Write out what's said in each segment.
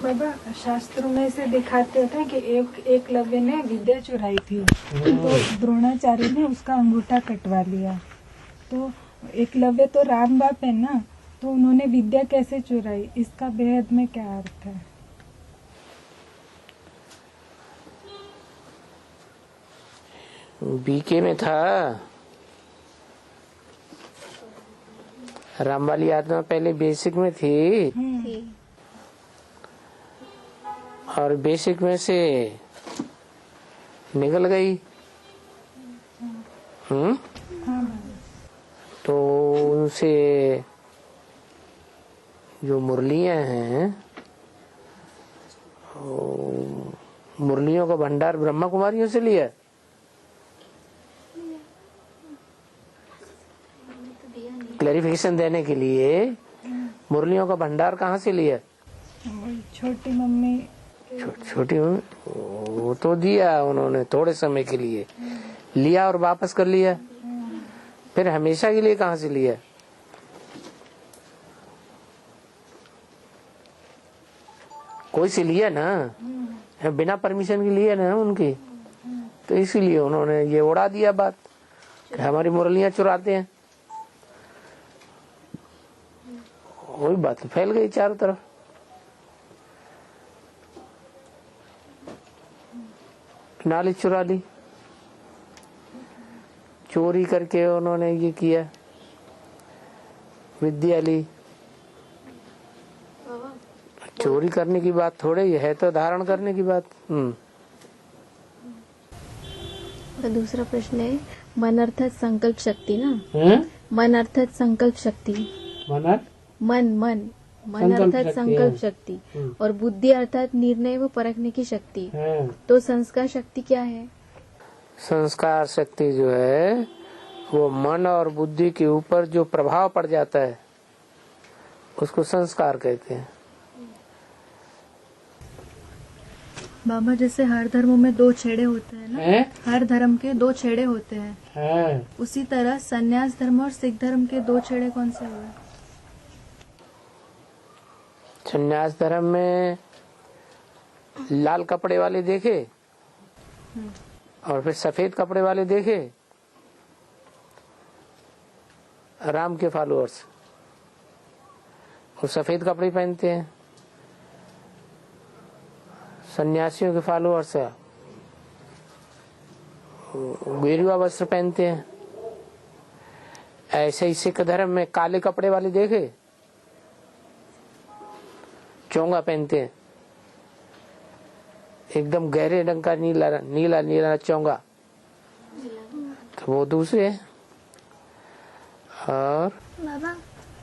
बाबा शास्त्रों में से दिखाते थे कि एकलव्य ने विद्या चुराई थी, तो द्रोणाचार्य ने उसका अंगूठा कटवा लिया। तो एकलव्य तो राम बाप है ना, तो उन्होंने विद्या कैसे चुराई, इसका बेहद में क्या अर्थ है? बीके में था, राम वाली आत्मा पहले बेसिक में थी और बेसिक में से निकल गई। तो उनसे जो मुरलियां हैं, मुरलियों का भंडार ब्रह्मा कुमारियों से लिया। क्लैरिफिकेशन देने के लिए मुरलियों का भंडार कहाँ से लिया? छोटी मम्मी छोटी मम्मी वो तो दिया उन्होंने, थोड़े समय के लिए लिया और वापस कर लिया। फिर हमेशा के लिए कहाँ से लिया? कोई से लिया ना, बिना परमिशन के लिए ना उनकी, तो इसीलिए उन्होंने ये उड़ा दिया बात कि हमारी मुरलियां चुराते हैं। वही बात फैल गई चारों तरफ। नाली चुरा ली, चोरी करके उन्होंने ये किया, विद्या ली। चोरी करने की बात थोड़े ही है, तो धारण करने की बात। तो दूसरा प्रश्न है, मन अर्थात संकल्प शक्ति ना, मन अर्थात संकल्प शक्ति, मन अर्थात संकल्प शक्ति और बुद्धि अर्थात निर्णय व परखने की शक्ति। तो संस्कार शक्ति क्या है? संस्कार शक्ति जो है वो मन और बुद्धि के ऊपर जो प्रभाव पड़ जाता है उसको संस्कार कहते हैं। बाबा जैसे हर धर्मों में दो छेड़े होते हैं ना, हर धर्म के दो छेड़े होते हैं, उसी तरह संन्यास धर्म और सिख धर्म के दो छेड़े कौन से हुए? संन्यास धर्म में लाल कपड़े वाले देखे और फिर सफेद कपड़े वाले देखे, राम के फॉलोअर्स वो सफेद कपड़े पहनते हैं, सन्यासियों के फॉलोअर्स गेरुआ वस्त्र पहनते हैं। ऐसे ही सिख धर्म में काले कपड़े वाले देखे, चोंगा पहनते हैं, एकदम गहरे रंग का नीला नीला नीला चोंगा, तो वो दूसरे हैं। और बाबा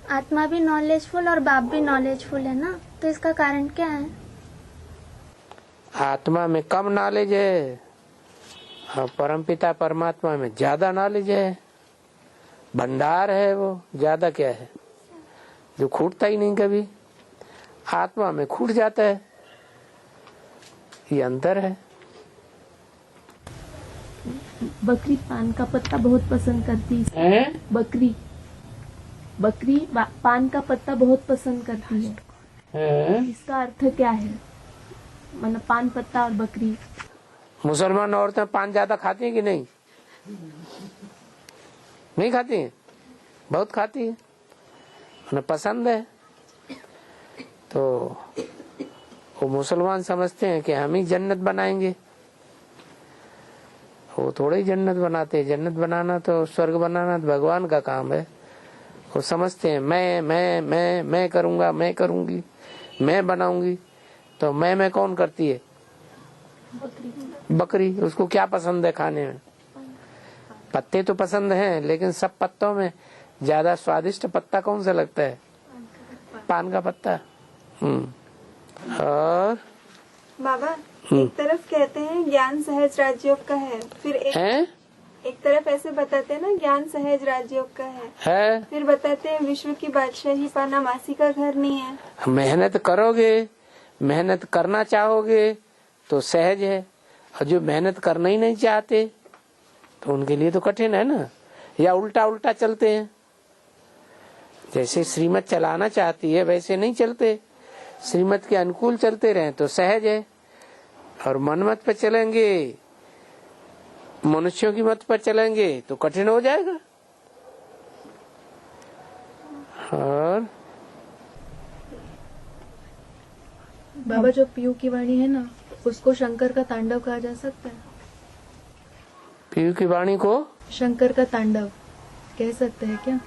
आत्मा भी नॉलेजफुल और बाप भी नॉलेजफुल है ना, तो इसका कारण क्या है? आत्मा में कम नॉलेज है और परमपिता परमात्मा में ज्यादा नॉलेज है। भंडार है वो, ज्यादा क्या है जो खूटता ही नहीं कभी, आत्मा में खूट जाता है, ये अंतर है। बकरी पान का पत्ता बहुत पसंद करती है। बकरी पान का पत्ता बहुत पसंद करती है। इसका अर्थ क्या है? मतलब पान पत्ता और बकरी। मुसलमान औरतें पान ज्यादा खाती हैं कि नहीं? नहीं खाती हैं? बहुत खाती हैं, उन्हें पसंद है। तो वो मुसलमान समझते हैं कि हम ही जन्नत बनाएंगे, वो थोड़े ही जन्नत बनाते हैं। जन्नत बनाना तो, स्वर्ग बनाना तो भगवान का काम है। वो समझते हैं मैं करूंगा, मैं करूंगी, मैं बनाऊंगी। तो मैं कौन करती है? बकरी। उसको क्या पसंद है खाने में? पत्ते तो पसंद हैं, लेकिन सब पत्तों में ज्यादा स्वादिष्ट पत्ता कौन सा लगता है? पान का पत्ता। और बाबा एक तरफ कहते हैं ज्ञान सहज राजयोग का है, फिर एक तरफ ऐसे बताते हैं ना ज्ञान सहज राजयोग का है, फिर बताते हैं विश्व की बादशाही पाना मासी का घर नहीं है। मेहनत करोगे, मेहनत करना चाहोगे तो सहज है, और जो मेहनत करना ही नहीं चाहते तो उनके लिए तो कठिन है ना, या उल्टा उल्टा चलते हैं। जैसे श्रीमत चलाना चाहती है वैसे नहीं चलते, श्रीमत के अनुकूल चलते रहे तो सहज है, और मनमत पे चलेंगे, मनुष्यों की मत पर चलेंगे तो कठिन हो जाएगा। और बाबा जो पीयू की वाणी है ना, उसको शंकर का तांडव कहा जा सकता है। पीयू की वाणी को शंकर का तांडव कह सकते हैं क्या?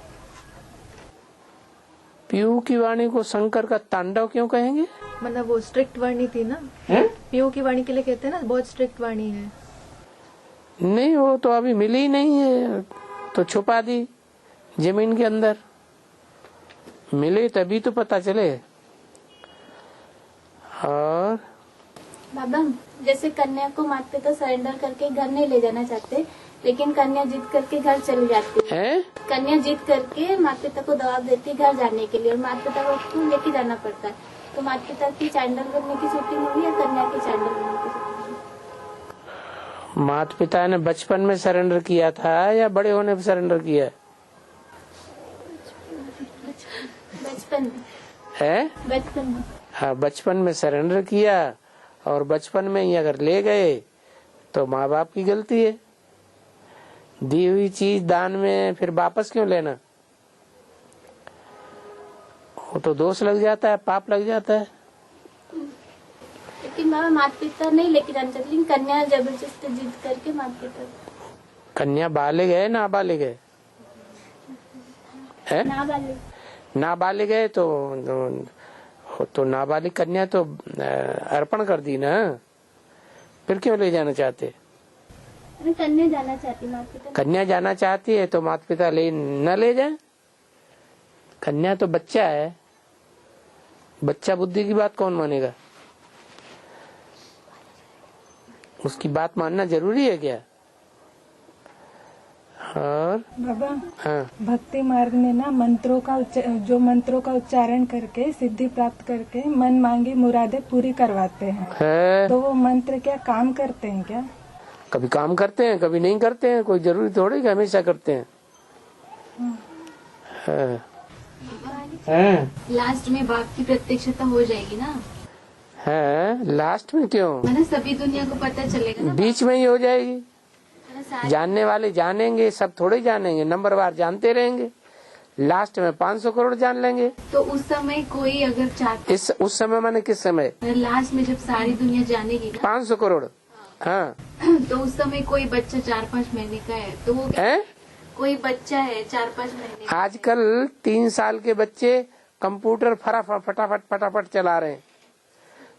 पीयू की वाणी को शंकर का तांडव क्यों कहेंगे? मतलब वो स्ट्रिक्ट वाणी थी ना, पीयू की वाणी के लिए कहते हैं ना बहुत स्ट्रिक्ट वाणी है। नहीं, वो तो अभी मिली ही नहीं है, तो छुपा दी जमीन के अंदर, मिले तभी तो पता चले। और बाबा जैसे कन्या को माता पिता सरेंडर करके घर नहीं ले जाना चाहते, लेकिन कन्या जिद करके घर चली जाती है। कन्या जिद करके माता पिता को दबाव देती है घर जाने के लिए, और माता पिता को उसको लेके जाना पड़ता है। तो माता पिता की सरेंडर करने की शूटिंग हुई या कन्या की सरेंडर करने की शूटिंग? माता पिता ने बचपन में सरेंडर किया था या बड़े होने पर सरेंडर किया? बचपन में है, बचपन में। हाँ, बचपन में सरेंडर किया, और बचपन में ही अगर ले गए तो माँ बाप की गलती है। दी हुई चीज दान में फिर वापस क्यों लेना? वो तो दोष लग जाता है, पाप लग जाता है। लेकिन बाबा माता पिता नहीं लेके जाना चाहते, लेकिन कन्या जबरदस्ती जिद करके माता पिता। कन्या बालिग है नाबालिग है? नाबालिग है तो नाबालिग कन्या तो अर्पण कर दी ना, फिर क्यों ले जाना चाहते? कन्या जाना चाहती माता पिता। कन्या जाना चाहती है तो माता पिता न ले जाए। कन्या तो बच्चा है, बच्चा बुद्धि की बात कौन मानेगा? उसकी बात मानना जरूरी है क्या? और बाबा हाँ, भक्ति मार्ग में ना मंत्रों का उच्चारण करके सिद्धि प्राप्त करके मन मांगी मुरादें पूरी करवाते हैं है। तो वो मंत्र क्या काम करते हैं क्या? कभी काम करते हैं, कभी नहीं करते हैं, कोई जरूरी थोड़ी कि हमेशा करते हैं। लास्ट में बाप की प्रत्यक्षता हो जाएगी ना? है, लास्ट में क्यों? मतलब सभी दुनिया को पता चलेगा ना? बीच में ही हो जाएगी। जानने वाले जानेंगे, सब थोड़े जानेंगे, नंबरवार जानते रहेंगे, लास्ट में 500 करोड़ जान लेंगे। तो उस समय कोई अगर चाहता, उस समय माने किस समय? लास्ट में जब सारी दुनिया जानेगी ना 500 करोड़। हाँ, तो उस समय कोई बच्चा 4-5 महीने का है तो वो कोई बच्चा है 4-5 महीने का, आजकल 3 साल के बच्चे कंप्यूटर फटाफट चला रहे हैं,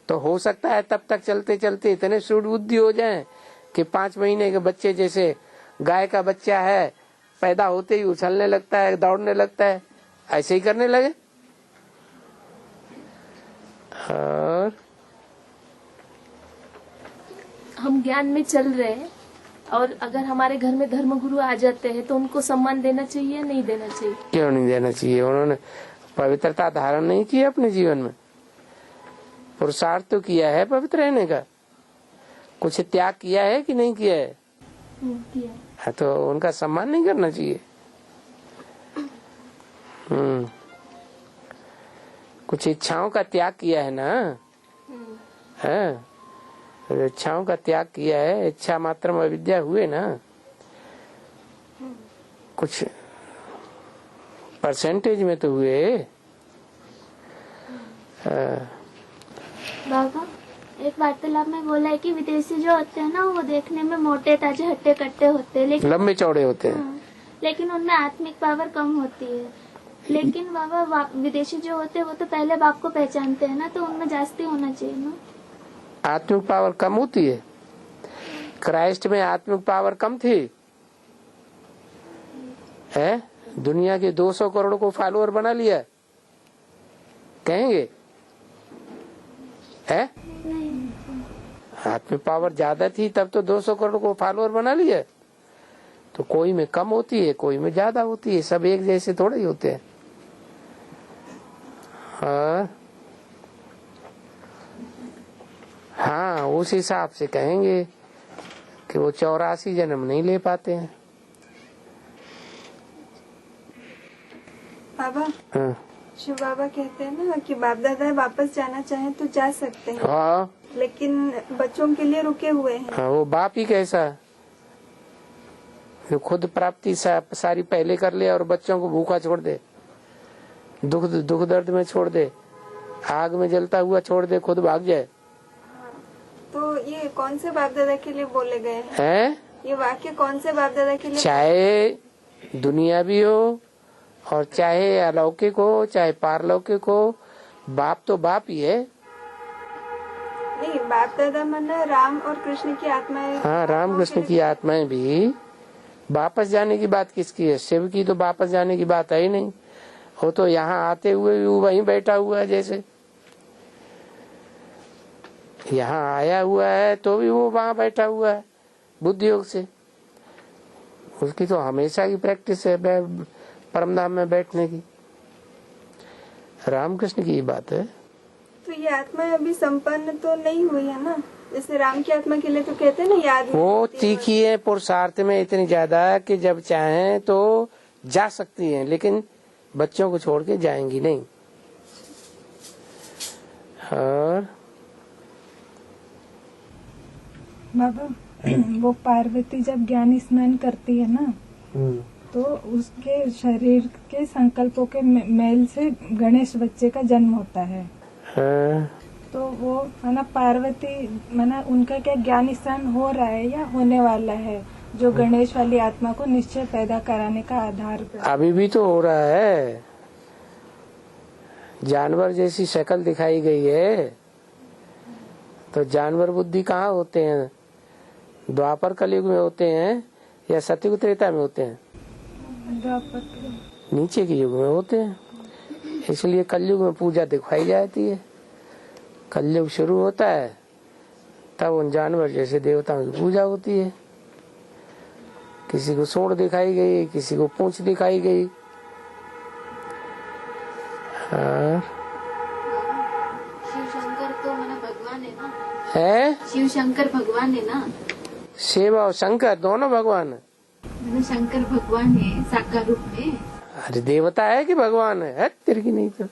तो हो सकता है तब तक चलते चलते इतने सूझ बुद्धि हो जाए कि 5 महीने के बच्चे, जैसे गाय का बच्चा है, पैदा होते ही उछलने लगता है, दौड़ने लगता है, ऐसे ही करने लगे। और हम ज्ञान में चल रहे हैं, और अगर हमारे घर में धर्म गुरु आ जाते हैं तो उनको सम्मान देना चाहिए या नहीं देना चाहिए? क्यों नहीं देना चाहिए? उन्होंने पवित्रता धारण नहीं की अपने जीवन में, पुरुषार्थ तो किया है पवित्र रहने का, कुछ त्याग किया है कि नहीं किया है? किया। हाँ, तो उनका सम्मान नहीं करना चाहिए। कुछ इच्छाओं का त्याग किया है ना, है, इच्छाओं का त्याग किया है, इच्छा मात्र में अविद्या हुए ना, कुछ परसेंटेज में तो हुए। बाबा एक वार्तालाप में बोला है कि विदेशी जो होते हैं ना वो देखने में मोटे ताजे हट्टे कट्टे होते हैं, लेकिन लंबे चौड़े होते हैं, लेकिन उनमें आत्मिक पावर कम होती है। लेकिन बाबा विदेशी जो होते हैं वो तो पहले बाप को पहचानते हैं ना, तो उनमें जास्ती होना चाहिए ना। आत्मिक पावर कम होती है? क्राइस्ट में आत्मिक पावर कम थी है? दुनिया के 200 करोड़ को फॉलोअर बना लिया, कहेंगे है? आत्मिक पावर ज्यादा थी तब तो 200 करोड़ को फॉलोअर बना लिया। तो कोई में कम होती है, कोई में ज्यादा होती है, सब एक जैसे थोड़े ही होते हैं। हाँ, उस हिसाब से कहेंगे कि वो 84 जन्म नहीं ले पाते हैं। बाबा हाँ। शिव बाबा कहते हैं ना कि बाप दादा वापस जाना चाहे तो जा सकते हैं। हाँ, लेकिन बच्चों के लिए रुके हुए हैं। हाँ, वो बाप ही कैसा जो खुद प्राप्ति सारी पहले कर ले और बच्चों को भूखा छोड़ दे, दुख दर्द में छोड़ दे, आग में जलता हुआ छोड़ दे, खुद भाग जाए। तो ये कौन से बाप दादा के लिए बोले गए हैं? ये वाक्य कौन से बाप दादा के लिए? चाहे दुनिया भी हो और चाहे अलौकिक हो चाहे पारलौकिक हो, बाप तो बाप ही है। नहीं, बाप दादा माना राम और कृष्ण की आत्माएं। हाँ, राम कृष्ण की आत्माएं भी वापस जाने की बात किसकी है? शिव की तो वापस जाने की बात है ही नहीं। वो तो यहाँ आते हुए भी वहीं बैठा हुआ है, जैसे यहाँ आया हुआ है तो भी वो वहाँ बैठा हुआ है बुद्धि योग से। उसकी तो हमेशा की प्रैक्टिस है परमधाम में बैठने की। रामकृष्ण की बात है। तो ये आत्मा अभी संपन्न तो नहीं हुई है ना? जैसे राम की आत्मा के लिए तो कहते हैं ना, याद वो तीखी है पुरुषार्थ में इतनी ज्यादा कि जब चाहें तो जा सकती हैं, लेकिन बच्चों को छोड़ के जाएंगी नहीं। और बाबा वो पार्वती जब ज्ञान स्नान करती है ना, तो उसके शरीर के संकल्पों के मेल से गणेश बच्चे का जन्म होता है। तो वो माना पार्वती माना उनका क्या ज्ञान स्नान हो रहा है या होने वाला है, जो गणेश वाली आत्मा को निश्चय पैदा कराने का आधार पर? अभी भी तो हो रहा है। जानवर जैसी शक्ल दिखाई गई है, तो जानवर बुद्धि कहाँ होते हैं? द्वापर कलयुग में होते हैं या सतयुग त्रेता में होते हैं? नीचे के युग में होते हैं। इसलिए कलयुग में पूजा दिखाई जाती है। कलयुग शुरू होता है तब उन जानवर जैसे देवताओं की पूजा होती है। किसी को सूंड दिखाई गई, किसी को पूंछ दिखाई गई। शिव शंकर तो मैंने भगवान है ना? है शिव शंकर भगवान है ना? शिव और शंकर दोनों भगवान है। मैंने शंकर भगवान है साकार रूप में। अरे देवता है कि भगवान है तेरे की नहीं तो।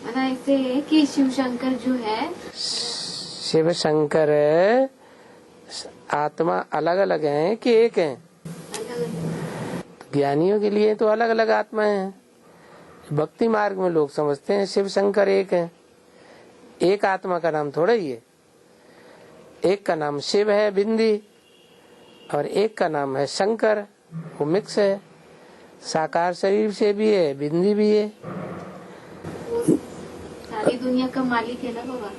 मैंने ऐसे है कि शिव शंकर जो है, शिव शंकर आत्मा अलग अलग हैं कि एक हैं? ज्ञानियों के लिए तो अलग अलग आत्माएं हैं। भक्ति मार्ग में लोग समझते हैं शिव शंकर एक है। एक आत्मा का नाम थोड़ा ही है। एक का नाम शिव है बिंदी, और एक का नाम है शंकर, वो मिक्स है। साकार शरीर से भी है, बिंदी भी है। सारी दुनिया का मालिक है ना बाबा?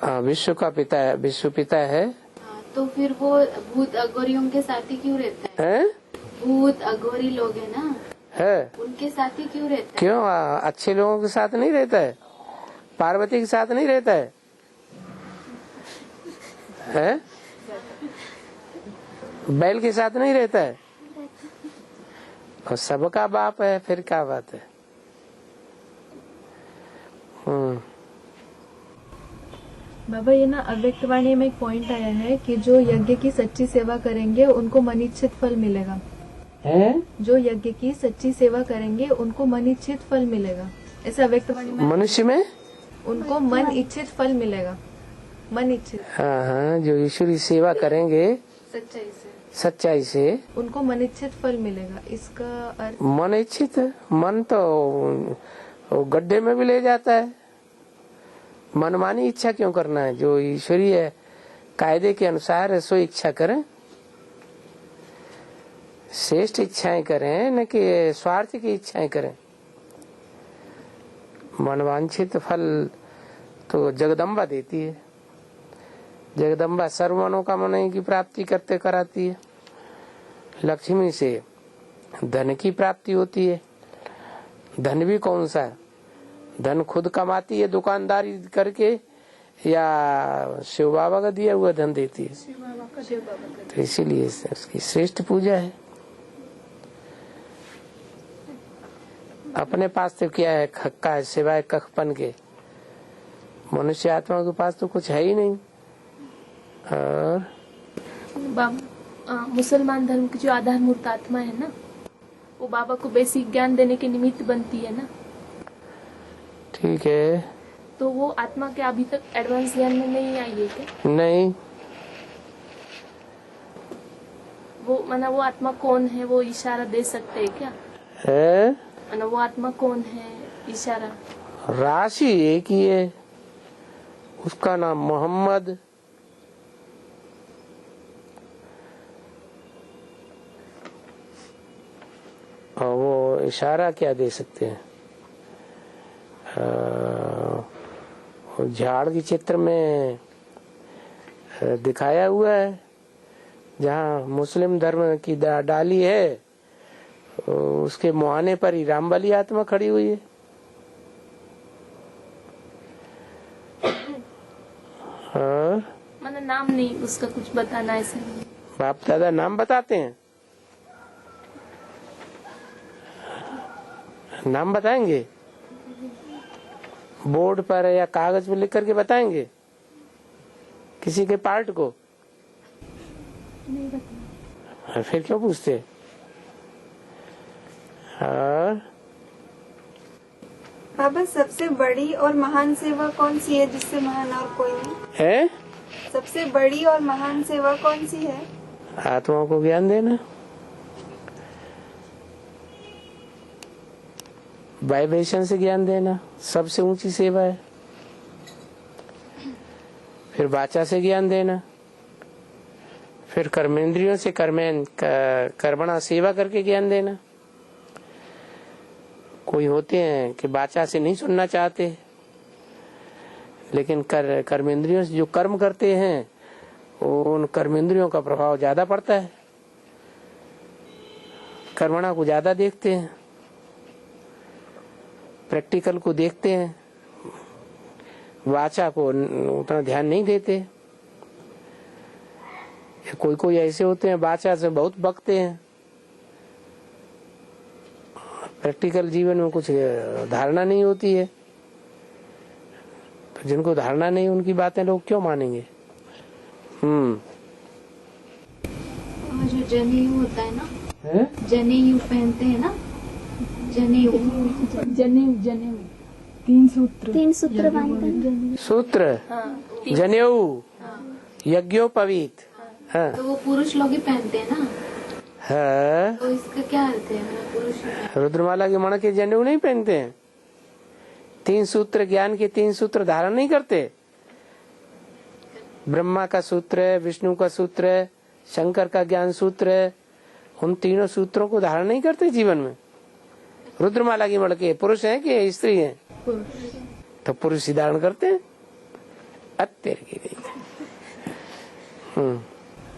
हाँ, विश्व का पिता है, विश्व पिता है। तो फिर वो भूत अघोरियों के साथ ही क्यों रहता है? भूत अघोरी लोग है ना, है उनके साथ ही क्यों रहता है? क्यों? अच्छे लोगों के साथ नहीं रहता है? पार्वती के साथ नहीं रहता है? है? बैल के साथ नहीं रहता है? और सबका बाप है, फिर क्या बात है? बाबा ये ना अव्यक्त वाणी में एक पॉइंट आया है कि जो यज्ञ की सच्ची सेवा करेंगे उनको मनीच्छित फल मिलेगा। है? जो यज्ञ की सच्ची सेवा करेंगे उनको मन इच्छित फल मिलेगा, ऐसा अव्यक्त वाणी में। मनुष्य में उनको मन इच्छित फल मिलेगा, मन इच्छित। हाँ, जो ईश्वरी सेवा करेंगे सच्चाई से उनको मन इच्छित फल मिलेगा। इसका अर्थ मन इच्छित, मन तो गड्ढे में भी ले जाता है। मनमानी इच्छा क्यों करना है? जो ईश्वरीय कायदे के अनुसार है सो इच्छा करें, श्रेष्ठ इच्छाएं करें, न कि स्वार्थ की इच्छाएं करें। मनवांछित फल तो जगदम्बा देती है। जगदम्बा सर्व मनोकामनाओं की प्राप्ति करते कराती है। लक्ष्मी से धन की प्राप्ति होती है। धन भी कौन सा? धन खुद कमाती है दुकानदारी करके, या शिव बाबा का दिया हुआ धन देती है? तो इसीलिए उसकी श्रेष्ठ पूजा है। अपने पास तो क्या है? खक्का है, सिवाय कखपन के। मनुष्य आत्मा के पास तो कुछ है ही नहीं। और मुसलमान धर्म की जो आधार मूर्त आत्मा है ना, वो बाबा को बेसिक ज्ञान देने के निमित्त बनती है ना। ठीक है। तो वो आत्मा के अभी तक एडवांस ज्ञान में नहीं आई है क्या? नहीं। वो माना वो आत्मा कौन है, वो इशारा दे सकते हैं क्या? है माना वो आत्मा कौन है, इशारा? राशि एक ही है, उसका नाम मोहम्मद। और वो इशारा क्या दे सकते हैं? झाड़ के चित्र में दिखाया हुआ है, जहाँ मुस्लिम धर्म की डाली है उसके मुहाने पर ही रामबली आत्मा खड़ी हुई है। माना नाम नहीं उसका कुछ बताना ऐसे नहीं। बाप दादा नाम बताते हैं, नाम बताएंगे बोर्ड पर या कागज में लिख करके बताएंगे किसी के पार्ट को? नहीं बता। फिर क्यों पूछते? बाबा सबसे बड़ी और महान सेवा कौन सी है जिससे महान और कोई नहीं है? सबसे बड़ी और महान सेवा कौन सी है? आत्माओं को ज्ञान देना, वाइब्रेशन से ज्ञान देना सबसे ऊंची सेवा है। फिर वाचा से ज्ञान देना, फिर कर्मेंद्रियों से कर्मणा सेवा करके ज्ञान देना। कोई होते हैं कि वाचा से नहीं सुनना चाहते, लेकिन कर्मेंद्रियों से जो कर्म करते हैं उन कर्मेंद्रियों का प्रभाव ज्यादा पड़ता है, कर्मणा को ज्यादा देखते हैं, प्रैक्टिकल को देखते हैं, वाचा को उतना ध्यान नहीं देते। कोई कोई ऐसे होते हैं वाचा से बहुत बकते हैं, प्रैक्टिकल जीवन में कुछ धारणा नहीं होती है। तो जिनको धारणा नहीं उनकी बातें लोग क्यों मानेंगे? और जो जनेऊ होता है ना, जनेऊ पहनते हैं ना, जनेऊ जनेऊ तीन सूत्र बांधते हैं। सूत्र जनेऊ यज्ञोपवीत। हाँ। तो वो पुरुष लोग ही पहनते हैं ना। हाँ। तो इसका क्या अर्थ है? पुरुष रुद्रमाला के मण के जनेऊ नहीं पहनते हैं, तीन सूत्र ज्ञान के तीन सूत्र धारण नहीं करते। ब्रह्मा का सूत्र है, विष्णु का सूत्र है, शंकर का ज्ञान सूत्र है, उन तीनों सूत्रों को धारण नहीं करते जीवन में। रुद्रमाला की मण के पुरुष हैं कि स्त्री हैं? तो पुरुष ही धारण करते हैं। अत्यार की गई।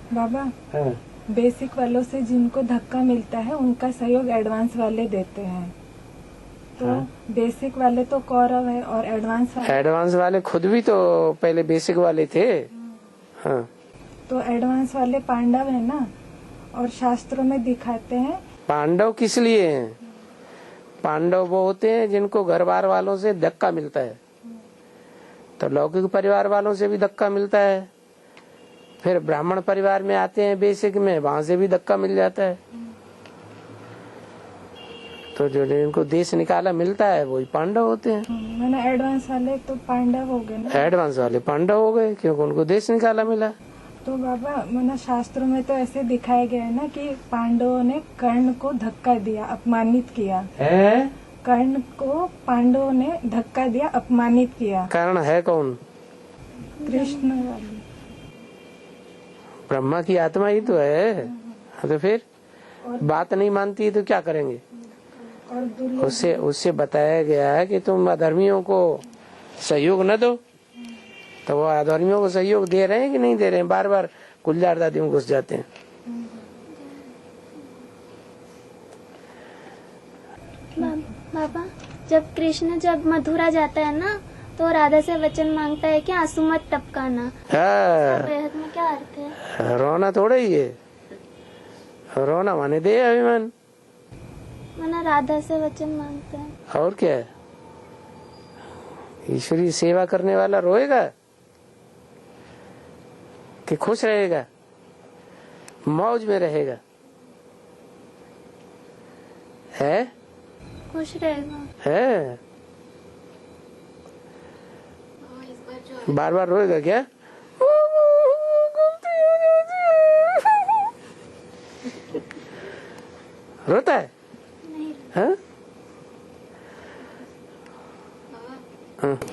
बाबा बेसिक वालों से जिनको धक्का मिलता है उनका सहयोग एडवांस वाले देते हैं। तो बेसिक वाले तो कौरव है और एडवांस वाले खुद भी तो पहले बेसिक वाले थे। हाँ। तो एडवांस वाले पांडव है ना, और शास्त्रों में दिखाते हैं। पांडव किस लिए हैं? पांडव वो होते हैं जिनको घर बार वालों से धक्का मिलता है, तो लौकिक परिवार वालों से भी धक्का मिलता है, फिर ब्राह्मण परिवार में आते हैं बेसिक में, वहां से भी धक्का मिल जाता है। तो जो जिनको देश निकाला मिलता है वही पांडव होते हैं। मैंने एडवांस वाले तो पांडव हो गए ना। एडवांस वाले पांडव हो गए क्योंकि उनको देश निकाला मिला। तो बाबा मैंने शास्त्रों में तो ऐसे दिखाया गया है ना कि पांडवों ने कर्ण को धक्का दिया, अपमानित किया है। कर्ण को पांडवों ने धक्का दिया, अपमानित किया। कर्ण है कौन? कृष्ण वाली ब्रह्मा की आत्मा ही तो है। तो फिर बात नहीं मानती तो क्या करेंगे? उससे बताया गया है कि तुम अधर्मियों को सहयोग न दो, तो वो अधर्मियों को सहयोग दे रहे हैं कि नहीं दे रहे हैं? बार बार गुलजार दादी में घुस जाते हैं। बाबा जब कृष्ण मथुरा जाता है ना तो राधा से वचन मांगता है कि आंसू मत टपकाना। बेहद में क्या अर्थ है? रोना थोड़ा ही है, रोना माने दे अभिमान। मना राधा से वचन मांगता है। और क्या है? ईश्वरी सेवा करने वाला रोएगा कि खुश रहेगा, मौज में रहेगा? है खुश रहेगा। है। बार बार रोएगा क्या? रोता है? हाँ?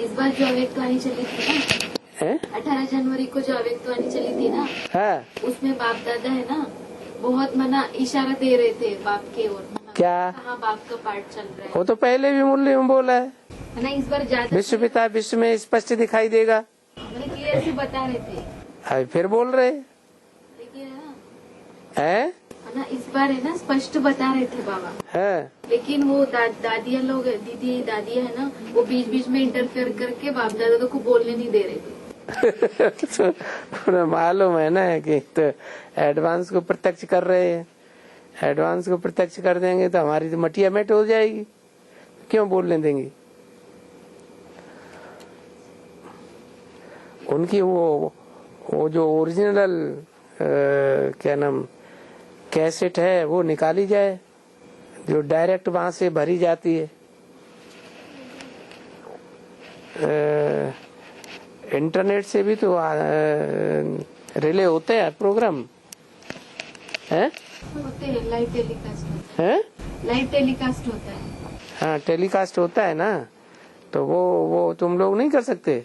इस बार जो अव्यक्तवाणी चली थी ना, 18 जनवरी को जो अव्यक्तवाणी चली थी ना, उसमें बाप दादा है ना बहुत मना इशारा दे रहे थे बाप के ओर। क्या? हाँ, बाप का पार्ट चल रहा है। वो तो पहले भी मुरली में बोला है ना, इस बार ज्यादा विश्व पिता विश्व में स्पष्ट दिखाई देगा। मैंने क्लियर से बता रहे थे। अभी फिर बोल रहे देखिए हैं? ना, इस बार है ना स्पष्ट बता रहे थे बाबा है। लेकिन वो दादियाँ लोग दीदी दादियाँ है ना, वो बीच बीच में इंटरफेयर करके बाप दादा को बोलने नहीं दे रहे थे। तो मालूम है ना कि तो एडवांस को प्रत्यक्ष कर रहे हैं। एडवांस को प्रत्यक्ष कर देंगे तो हमारी तो मटिया मेट हो जाएगी, क्यों बोलने देंगे? उनकी वो जो ओरिजिनल क्या नाम कैसेट है वो निकाली जाए, जो डायरेक्ट वहां से भरी जाती है। इंटरनेट से भी तो रिले होते हैं प्रोग्राम हैं? होते हैं, लाइव टेलीकास्ट है, लाइव टेलीकास्ट होता है। हाँ, टेलीकास्ट होता है ना, तो वो तुम लोग नहीं कर सकते?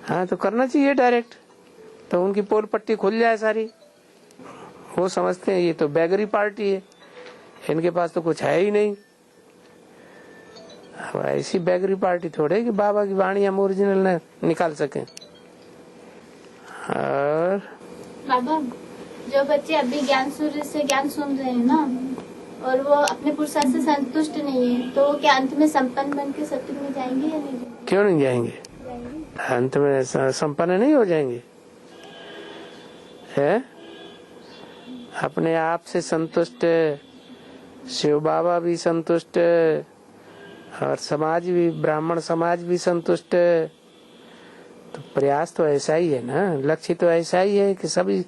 हाँ, तो करना चाहिए डायरेक्ट, तो उनकी पोल पट्टी खुल जाए सारी। वो समझते हैं ये तो बेगरी पार्टी है, इनके पास तो कुछ है ही नहीं। अब ऐसी बेगरी पार्टी थोड़े कि बाबा की वाणी हम ओरिजिनल न निकाल सकें। और बाबा, जो बच्चे अभी ज्ञान सूर्य से ज्ञान सुन रहे हैं ना, और वो अपने पुरुषार्थ से संतुष्ट नहीं है, तो क्या अंत में संपन्न बन के सत्युग में जाएंगे या नहीं? क्यों नहीं जाएंगे? अंत में संपन्न नहीं हो जाएंगे? है अपने आप से संतुष्ट, शिव बाबा भी संतुष्ट, और समाज भी, ब्राह्मण समाज भी संतुष्ट। तो प्रयास तो ऐसा ही है ना, लक्ष्य तो ऐसा ही है कि सभी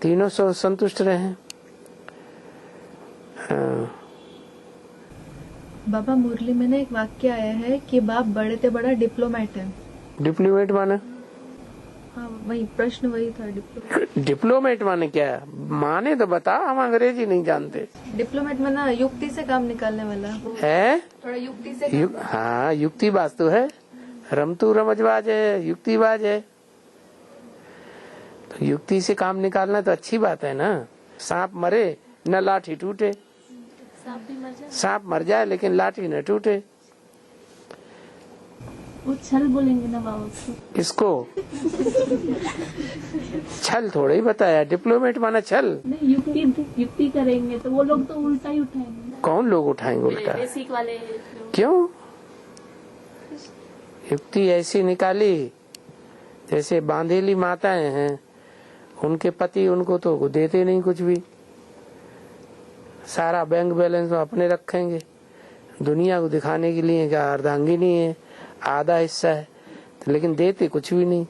तीनों संतुष्ट रहें। बाबा, मुरली में ना एक वाक्य आया है कि बाप बड़े ते बड़ा डिप्लोमेट है। डिप्लोमेट माने? हाँ, वही प्रश्न वही था, डिप्लोमेट। डिप्लोमेट माने क्या? माने तो बता, हम अंग्रेजी नहीं जानते। डिप्लोमेट में ना युक्ति से काम निकालने वाला है, थोड़ा युक्ति से हाँ, युक्तिबाज तो है, रमतू रमजबाज है, युक्तिबाज है। तो युक्ति से काम निकालना तो अच्छी बात है ना। सांप मरे न लाठी टूटे, सांप मर जाए लेकिन लाठी न टूटे। वो छल बोलेंगे ना बाबा इसको छल थोड़ा ही बताया, डिप्लोमेट माना छल नहीं। युक्ति करेंगे तो वो लोग तो उल्टा ही उठाएंगे। कौन लोग उठाएंगे उल्टा? बेसिक वाले। क्यों? युक्ति ऐसी निकाली जैसे बांधेली माताएं हैं, उनके पति उनको तो देते नहीं कुछ भी, सारा बैंक बैलेंस अपने रखेंगे, दुनिया को दिखाने के लिए क्या अर्धांगिनी है, आधा हिस्सा है, तो लेकिन देते कुछ भी नहीं।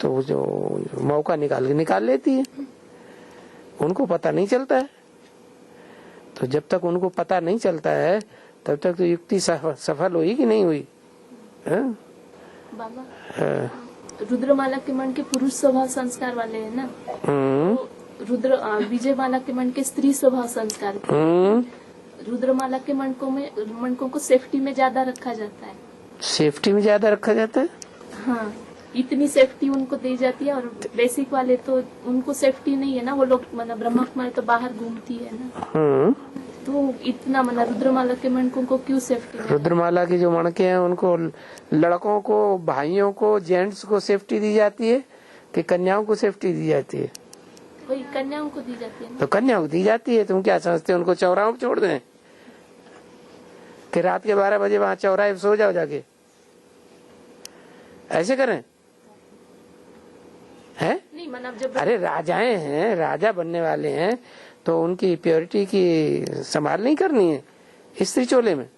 तो जो मौका निकाल लेती है, उनको पता नहीं चलता है। तो जब तक उनको पता नहीं चलता है तब तक तो युक्ति सफल हुई कि नहीं हुई? बाबा, रुद्रमाला के मन के पुरुष स्वभाव संस्कार वाले है ना, तो विजयमाला के मन के स्त्री स्वभाव संस्कार। रुद्रमाला के मनकों को सेफ्टी में ज्यादा रखा जाता है। सेफ्टी में ज्यादा रखा जाता है? हाँ, इतनी सेफ्टी उनको दी जाती है। और बेसिक वाले तो उनको सेफ्टी नहीं है ना, वो लोग मतलब ब्रह्मा कुमारी तो बाहर घूमती है ना, तो इतना मतलब रुद्रमाला के मणकों को क्यों सेफ्टी? रुद्रमाला के जो मणके हैं उनको, लड़कों को, भाइयों को, जेंट्स को सेफ्टी दी जाती है कि कन्याओं को सेफ्टी दी जाती है? वही कन्याओं को दी जाती है ना। तो कन्याओं को दी जाती है। तुम क्या समझते हो उनको चौराहों पर छोड़ दें कि रात के 12 बजे वहां चौराहे सो जाओ जाके? ऐसे करें? है नहीं, मतलब जब अरे राजाएं हैं, राजा बनने वाले हैं, तो उनकी प्योरिटी की संभाल नहीं करनी है स्त्री चोले में?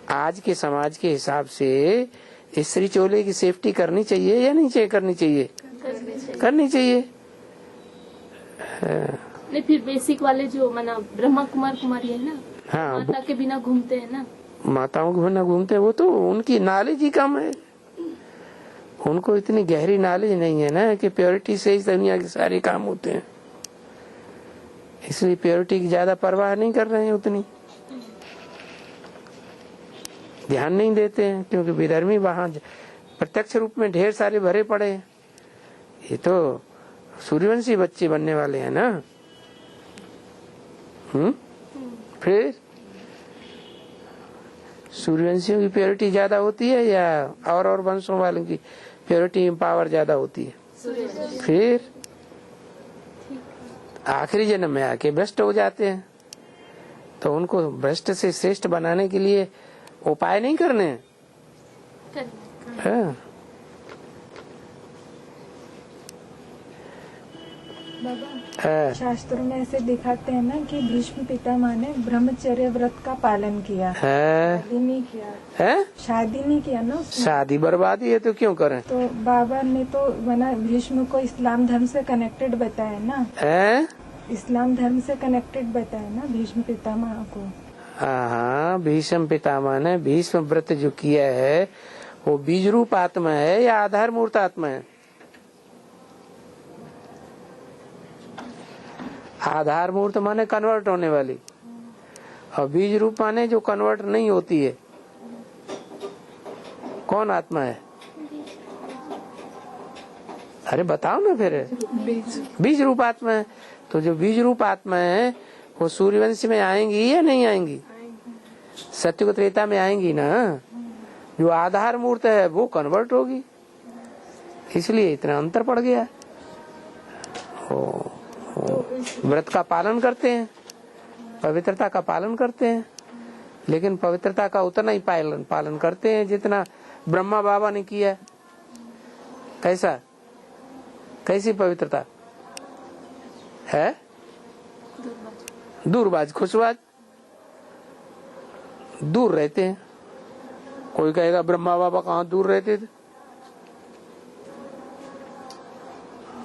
आज के समाज के हिसाब से स्त्री चोले की सेफ्टी करनी चाहिए या नहीं चाहिए? करनी चाहिए, करनी चाहिए। नहीं, फिर बेसिक वाले जो मतलब ब्रह्मा कुमार कुमारी है ना, हाँ, माता के बिना घूमते हैं ना, माताओं के बिना घूमते हैं, वो तो उनकी नॉलेज ही कम है, उनको इतनी गहरी नॉलेज नहीं है ना कि प्योरिटी से ही दुनिया के सारे काम होते हैं, इसलिए प्योरिटी की ज्यादा परवाह नहीं कर रहे हैं, उतनी ध्यान नहीं देते हैं, क्योंकि विधर्मी वहां प्रत्यक्ष रूप में ढेर सारे भरे पड़े हैं। ये तो सूर्यवंशी बच्चे बनने वाले हैं ना। फिर सूर्यवंशियों की प्योरिटी ज्यादा होती है या और वंशों वालों की प्योरिटी पावर ज्यादा होती है? फिर आखिरी जन्म में आके भ्रष्ट हो जाते हैं, तो उनको भ्रष्ट से श्रेष्ठ बनाने के लिए उपाय नहीं करने हैं। शास्त्रों में ऐसे दिखाते हैं ना कि भीष्म पितामह ने ब्रह्मचर्य व्रत का पालन किया, शादी नहीं किया, शादी नहीं किया ना उसने। शादी बर्बादी है तो क्यों करें? तो बाबा ने तो मना भीष्म को इस्लाम धर्म से कनेक्टेड बताया ना, इस्लाम धर्म से कनेक्टेड बताया ना भीष्म पितामह को। हाँ, भीष्म पितामह ने भीष्म व्रत जो किया है वो बीज रूप आत्मा है या आधार मूर्त आत्मा है? आधार मूर्त माने कन्वर्ट होने वाली, और बीज रूप माने जो कन्वर्ट नहीं होती है। कौन आत्मा है? अरे बताओ ना फिर। बीज रूप आत्मा है। तो जो बीज रूप आत्मा है वो सूर्यवंश में आएंगी या नहीं आएंगी? सत्युग त्रेता में आएंगी ना। जो आधार मूर्त है वो कन्वर्ट होगी, इसलिए इतना अंतर पड़ गया। व्रत का पालन करते हैं, पवित्रता का पालन करते हैं, लेकिन पवित्रता का उतना ही पालन करते हैं जितना ब्रह्मा बाबा ने किया। कैसा, कैसी पवित्रता है? दूरबाज खुशबाज, दूर रहते हैं। कोई कहेगा ब्रह्मा बाबा कहाँ दूर रहते थे?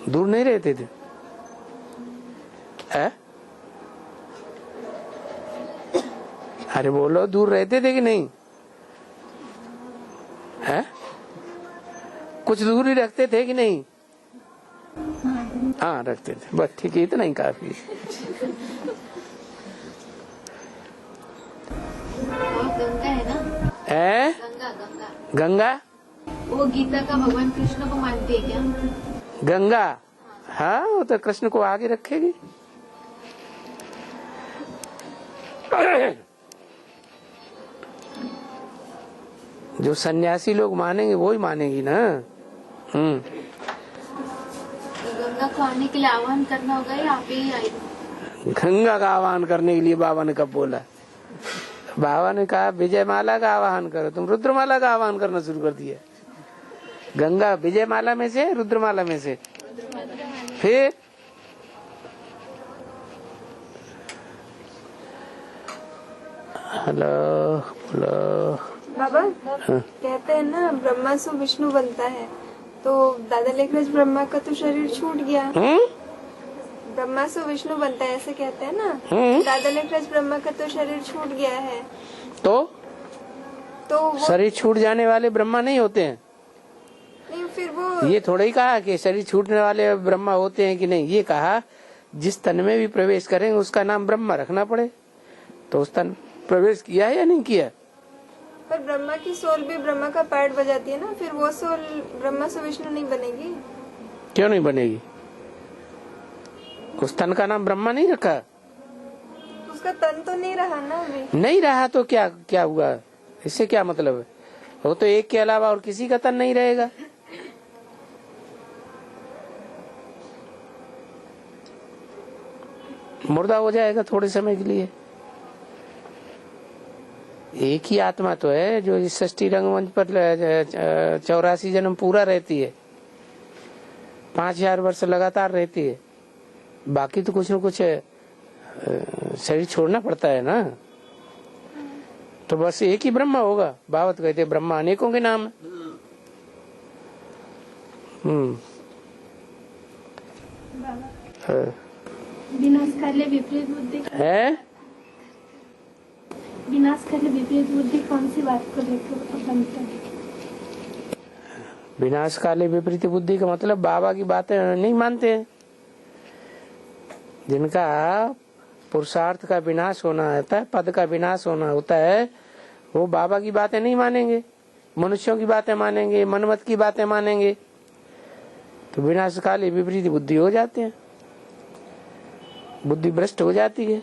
दूर नहीं रहते थे। है? अरे बोलो, दूर रहते थे कि नहीं? है? कुछ दूर ही रखते थे कि नहीं? हाँ रखते थे, बस ठीक है, इतना ही काफी। गंगा है ना? है? गंगा वो गीता का भगवान कृष्ण को मानती है क्या? गंगा, हाँ वो तो कृष्ण को आगे रखेगी। जो सन्यासी लोग मानेंगे वो ही मानेगी ना। गंगा को आने के लिए आह्वान करना होगा या आप ही आएंगे? गंगा का आह्वान करने के लिए बाबा ने कब बोला? बाबा ने कहा विजय माला का आह्वान करो, तुम रुद्रमाला का आह्वान करना शुरू कर दिया। गंगा विजय माला में से, रुद्रमाला में से? फिर हेलो हेलो बाबा, कहते हैं ना ब्रह्मा से विष्णु बनता है, तो दादा लेखराज ब्रह्मा का तो शरीर छूट गया। ब्रह्मा से विष्णु बनता है ऐसे कहते हैं ना। दादा लेखराज ब्रह्मा का तो शरीर छूट गया है, तो शरीर छूट जाने वाले ब्रह्मा नहीं होते हैं। नहीं, फिर वो ये थोड़ा ही कहा कि शरीर छूटने वाले ब्रह्मा होते हैं कि नहीं, ये कहा जिस तन में भी प्रवेश करेंगे उसका नाम ब्रह्मा रखना पड़े। तो उस तन प्रवेश किया है या नहीं किया? पर ब्रह्मा की सोल भी ब्रह्मा का पार्ट बजाती है ना, फिर वो सोल ब्रह्मा से विष्णु नहीं बनेगी? क्यों नहीं बनेगी? उस तन का नाम ब्रह्मा नहीं रखा? उसका तन तो नहीं रहा ना अभी। नहीं रहा तो क्या क्या हुआ? इससे क्या मतलब है? वो तो एक के अलावा और किसी का तन नहीं रहेगा। मुर्दा हो जाएगा थोड़े समय के लिए। एक ही आत्मा तो है जो इस षष्ठी रंगमंच पर 84 जन्म पूरा रहती है, 5000 वर्ष लगातार रहती है। बाकी तो कुछ न कुछ शरीर छोड़ना पड़ता है ना। तो बस एक ही ब्रह्मा होगा। भागवत कहते ब्रह्मा अनेकों के नाम विनाश काले विपरीत बुद्धि है। विनाशकारी विपरीत बुद्धि कौन सी बात को लेकर बनता है? विनाशकाली विपरीत बुद्धि का मतलब बाबा की बातें नहीं मानते हैं। जिनका पुरुषार्थ का विनाश होना होता है, पद का विनाश होना होता है, वो बाबा की बातें नहीं मानेंगे, मनुष्यों की बातें मानेंगे, मनमत की बातें मानेंगे, तो विनाशकाली विपरीत बुद्धि हो जाते हैं, बुद्धि भ्रष्ट हो जाती है।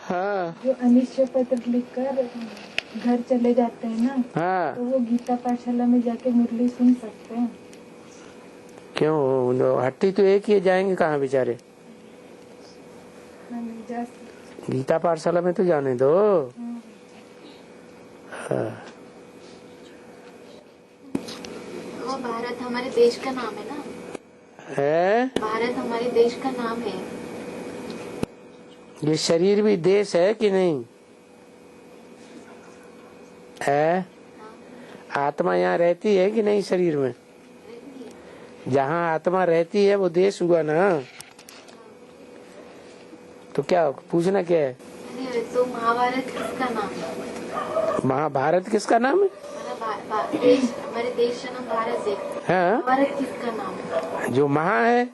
हाँ, जो अनिश्चय पत्र लिखकर घर चले जाते हैं ना, हाँ, तो वो गीता पाठशाला में जाके मुरली सुन सकते हैं। क्यों? हट्टी तो एक ही है, जाएंगे कहाँ बेचारे? नहीं जा सकते। गीता पाठशाला में तो जाने दो। हाँ। वो भारत हमारे देश का नाम है ना? है? भारत हमारे देश का नाम है। ये शरीर भी देश है कि नहीं है? आत्मा यहाँ रहती है कि नहीं शरीर में? जहाँ आत्मा रहती है वो देश हुआ ना। तो क्या पूछना क्या है? तो महाभारत किसका नाम है? महाभारत किसका नाम है? हमारे देश का नाम भारत है। हाँ? भारत किसका नाम है? जो महा है,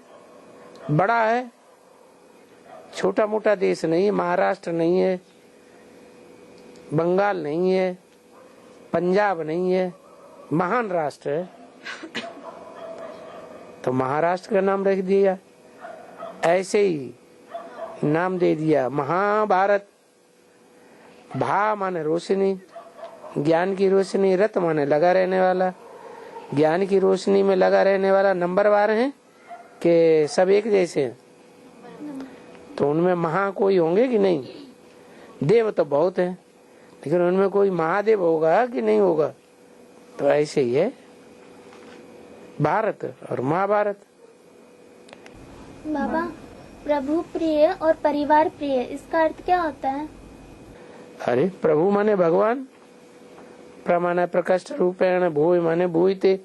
बड़ा है, छोटा मोटा देश नहीं है। महाराष्ट्र नहीं है, बंगाल नहीं है, पंजाब नहीं है, महान राष्ट्र है। तो महाराष्ट्र का नाम रख दिया, ऐसे ही नाम दे दिया महाभारत। भा माने रोशनी, ज्ञान की रोशनी, रत माने लगा रहने वाला, ज्ञान की रोशनी में लगा रहने वाला। नंबरवार है कि सब एक जैसे हैं? तो उनमें महा कोई होंगे कि नहीं? देव तो बहुत है, लेकिन उनमें कोई महादेव होगा कि नहीं होगा? तो ऐसे ही है भारत और महाभारत। बाबा, प्रभु प्रिय और परिवार प्रिय, इसका अर्थ क्या होता है? अरे प्रभु माने भगवान, प्रमाण प्रकष्ट रूपेण, भूय माने भूयते,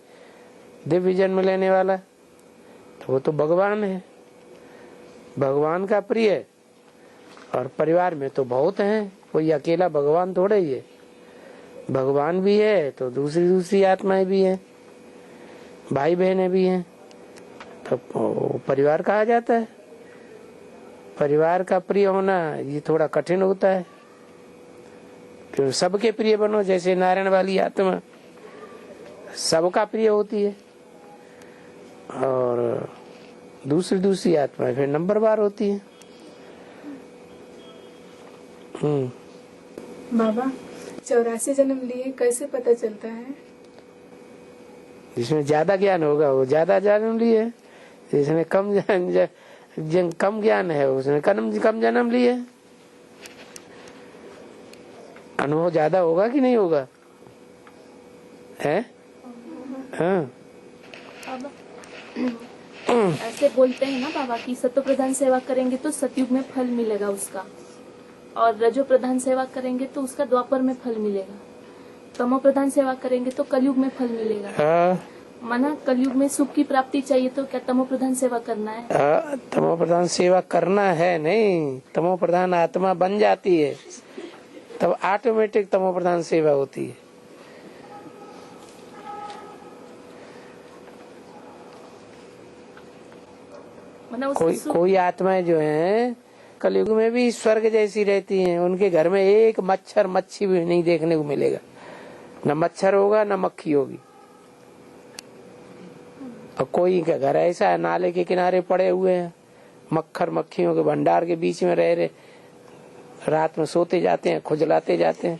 दिव्य जन्म लेने वाला, तो वो तो भगवान है, भगवान का प्रिय। और परिवार में तो बहुत हैं, कोई अकेला भगवान थोड़ा ही है। भगवान भी है तो दूसरी दूसरी आत्माएं भी हैं, भाई बहनें भी हैं, तो परिवार कहा जाता है। परिवार का प्रिय होना ये थोड़ा कठिन होता है, क्योंकि सबके प्रिय बनो। जैसे नारायण वाली आत्मा सबका प्रिय होती है, और दूसरी दूसरी आत्माएं फिर नंबरवार होती है। बाबा, 84 जन्म लिए कैसे पता चलता है? जिसमें ज्यादा ज्ञान होगा वो ज्यादा जन्म लिए, जिसमें कम ज्ञान है उसने कम जन्म लिए। अनुभव ज्यादा होगा कि नहीं होगा? है? हाँ। ऐसे बोलते हैं ना बाबा कि सत्व प्रधान सेवा करेंगे तो सतयुग में फल मिलेगा उसका, और रजो प्रधान सेवा करेंगे तो उसका द्वापर में फल मिलेगा, तमो प्रधान सेवा करेंगे तो कलयुग में फल मिलेगा। माना कलयुग में सुख की प्राप्ति चाहिए तो क्या तमो प्रधान सेवा करना है? तमो प्रधान सेवा करना है नहीं, तमो प्रधान आत्मा बन जाती है तब ऑटोमेटिक तमो प्रधान सेवा होती है। कोई आत्माएं जो हैं कलयुग में भी स्वर्ग जैसी रहती हैं, उनके घर में एक मच्छर मच्छी भी नहीं देखने को मिलेगा, न मच्छर होगा न मक्खी होगी। और कोई का घर ऐसा है नाले के किनारे पड़े हुए हैं, मक्खर मक्खियों के भंडार के बीच में रह रहे, रात में सोते जाते हैं, खुजलाते जाते हैं।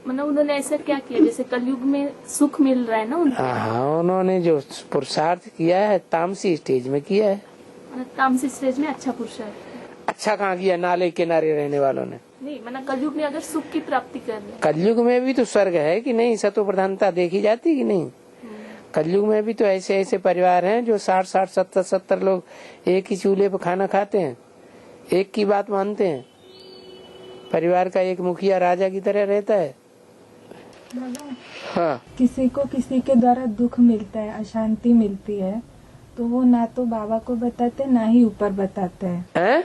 मतलब उन्होंने ऐसा क्या किया? जैसे कलयुग में सुख मिल रहा है ना उनको। हाँ, उन्होंने जो पुरुषार्थ किया है तामसी स्टेज में किया है। तामसी स्टेज में अच्छा पुरुषार्थ। अच्छा कहाँ किया? नाले किनारे रहने वालों ने नहीं, मतलब कलयुग में अगर सुख की प्राप्ति कर रहे, कलयुग में भी तो स्वर्ग है कि नहीं? सत्व प्रधानता देखी जाती कि नहीं? कलयुग में भी तो ऐसे ऐसे परिवार हैं जो 60-60, 70-70 लोग एक ही चूल्हे पर खाना खाते हैं, एक की बात मानते हैं, परिवार का एक मुखिया राजा की तरह रहता है। हाँ। किसी को किसी के द्वारा दुख मिलता है, अशांति मिलती है, तो वो ना तो बाबा को बताते ना ही ऊपर बताते हैं।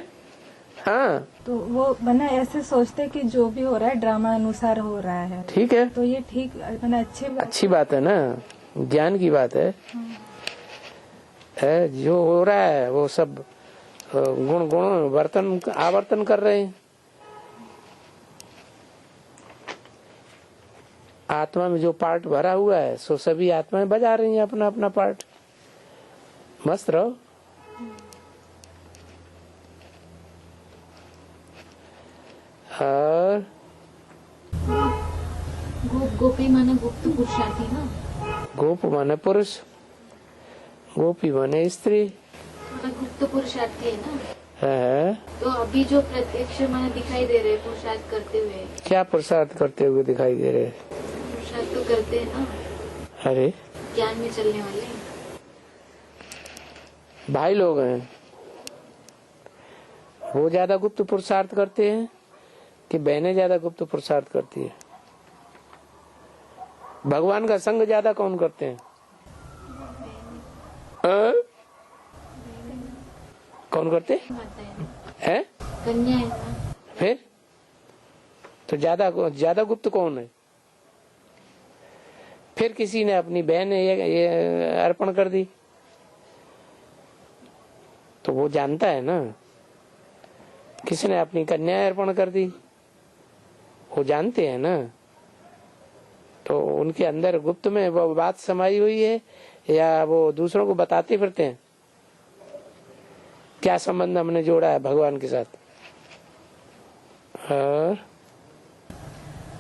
हाँ। तो वो बना ऐसे सोचते कि जो भी हो रहा है ड्रामा अनुसार हो रहा है। ठीक है, तो ये ठीक बना अच्छी बात है ना, ज्ञान की बात है। जो हो रहा है वो सब गुण आवर्तन कर रहे हैं। आत्मा में जो पार्ट भरा हुआ है सो सभी आत्माएं बजा रही हैं अपना अपना पार्ट। मस्त रहो। और गोपी माने गुप्त पुरुषार्थी ना। गोप माने पुरुष, गोपी माने स्त्री, गुप्त पुरुषार्थी है ना। है। तो अभी जो प्रत्यक्ष माने दिखाई दे रहे पुरुषार्थ करते हुए, क्या पुरुषार्थ करते हुए दिखाई दे रहे? पुरुषार्थ तो करते हैं ना। अरे ज्ञान में चलने वाले भाई लोग हैं, वो ज्यादा गुप्त पुरुषार्थ करते हैं कि बहनें ज्यादा गुप्त पुरुषार्थ करती है? भगवान का संग ज्यादा कौन करते हैं? कौन करते हैं? कन्या है। फिर तो ज्यादा गुप्त कौन है? फिर किसी ने अपनी बहन ये अर्पण कर दी तो वो जानता है ना। किसी ने अपनी कन्या अर्पण कर दी, वो जानते हैं ना। तो उनके अंदर गुप्त में वो बात समाई हुई है या वो दूसरों को बताते फिरते हैं? क्या संबंध हमने जोड़ा है भगवान के साथ? और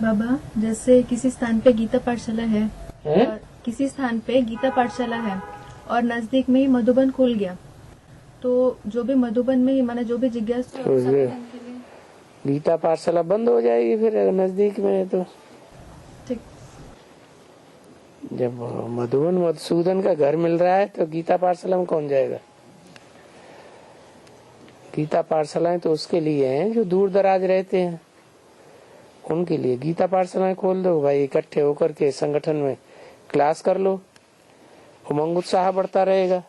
बाबा, जैसे किसी स्थान पे गीता पाठशाला है और किसी स्थान पे गीता पाठशाला है और नजदीक में ही मधुबन खुल गया, तो जो भी मधुबन में ही माने जो भी जिज्ञासु गीता पाठशाला बंद हो जाएगी फिर नजदीक में है तो। ठीक। जब मधुबन मधुसूदन का घर मिल रहा है तो गीता पाठशाला में कौन जाएगा? गीता पाठशालाएं तो उसके लिए हैं जो दूर दराज रहते हैं, उनके लिए गीता पाठशालाएं खोल दो भाई। इकट्ठे होकर के संगठन में क्लास कर लो, उमंग उत्साह बढ़ता रहेगा।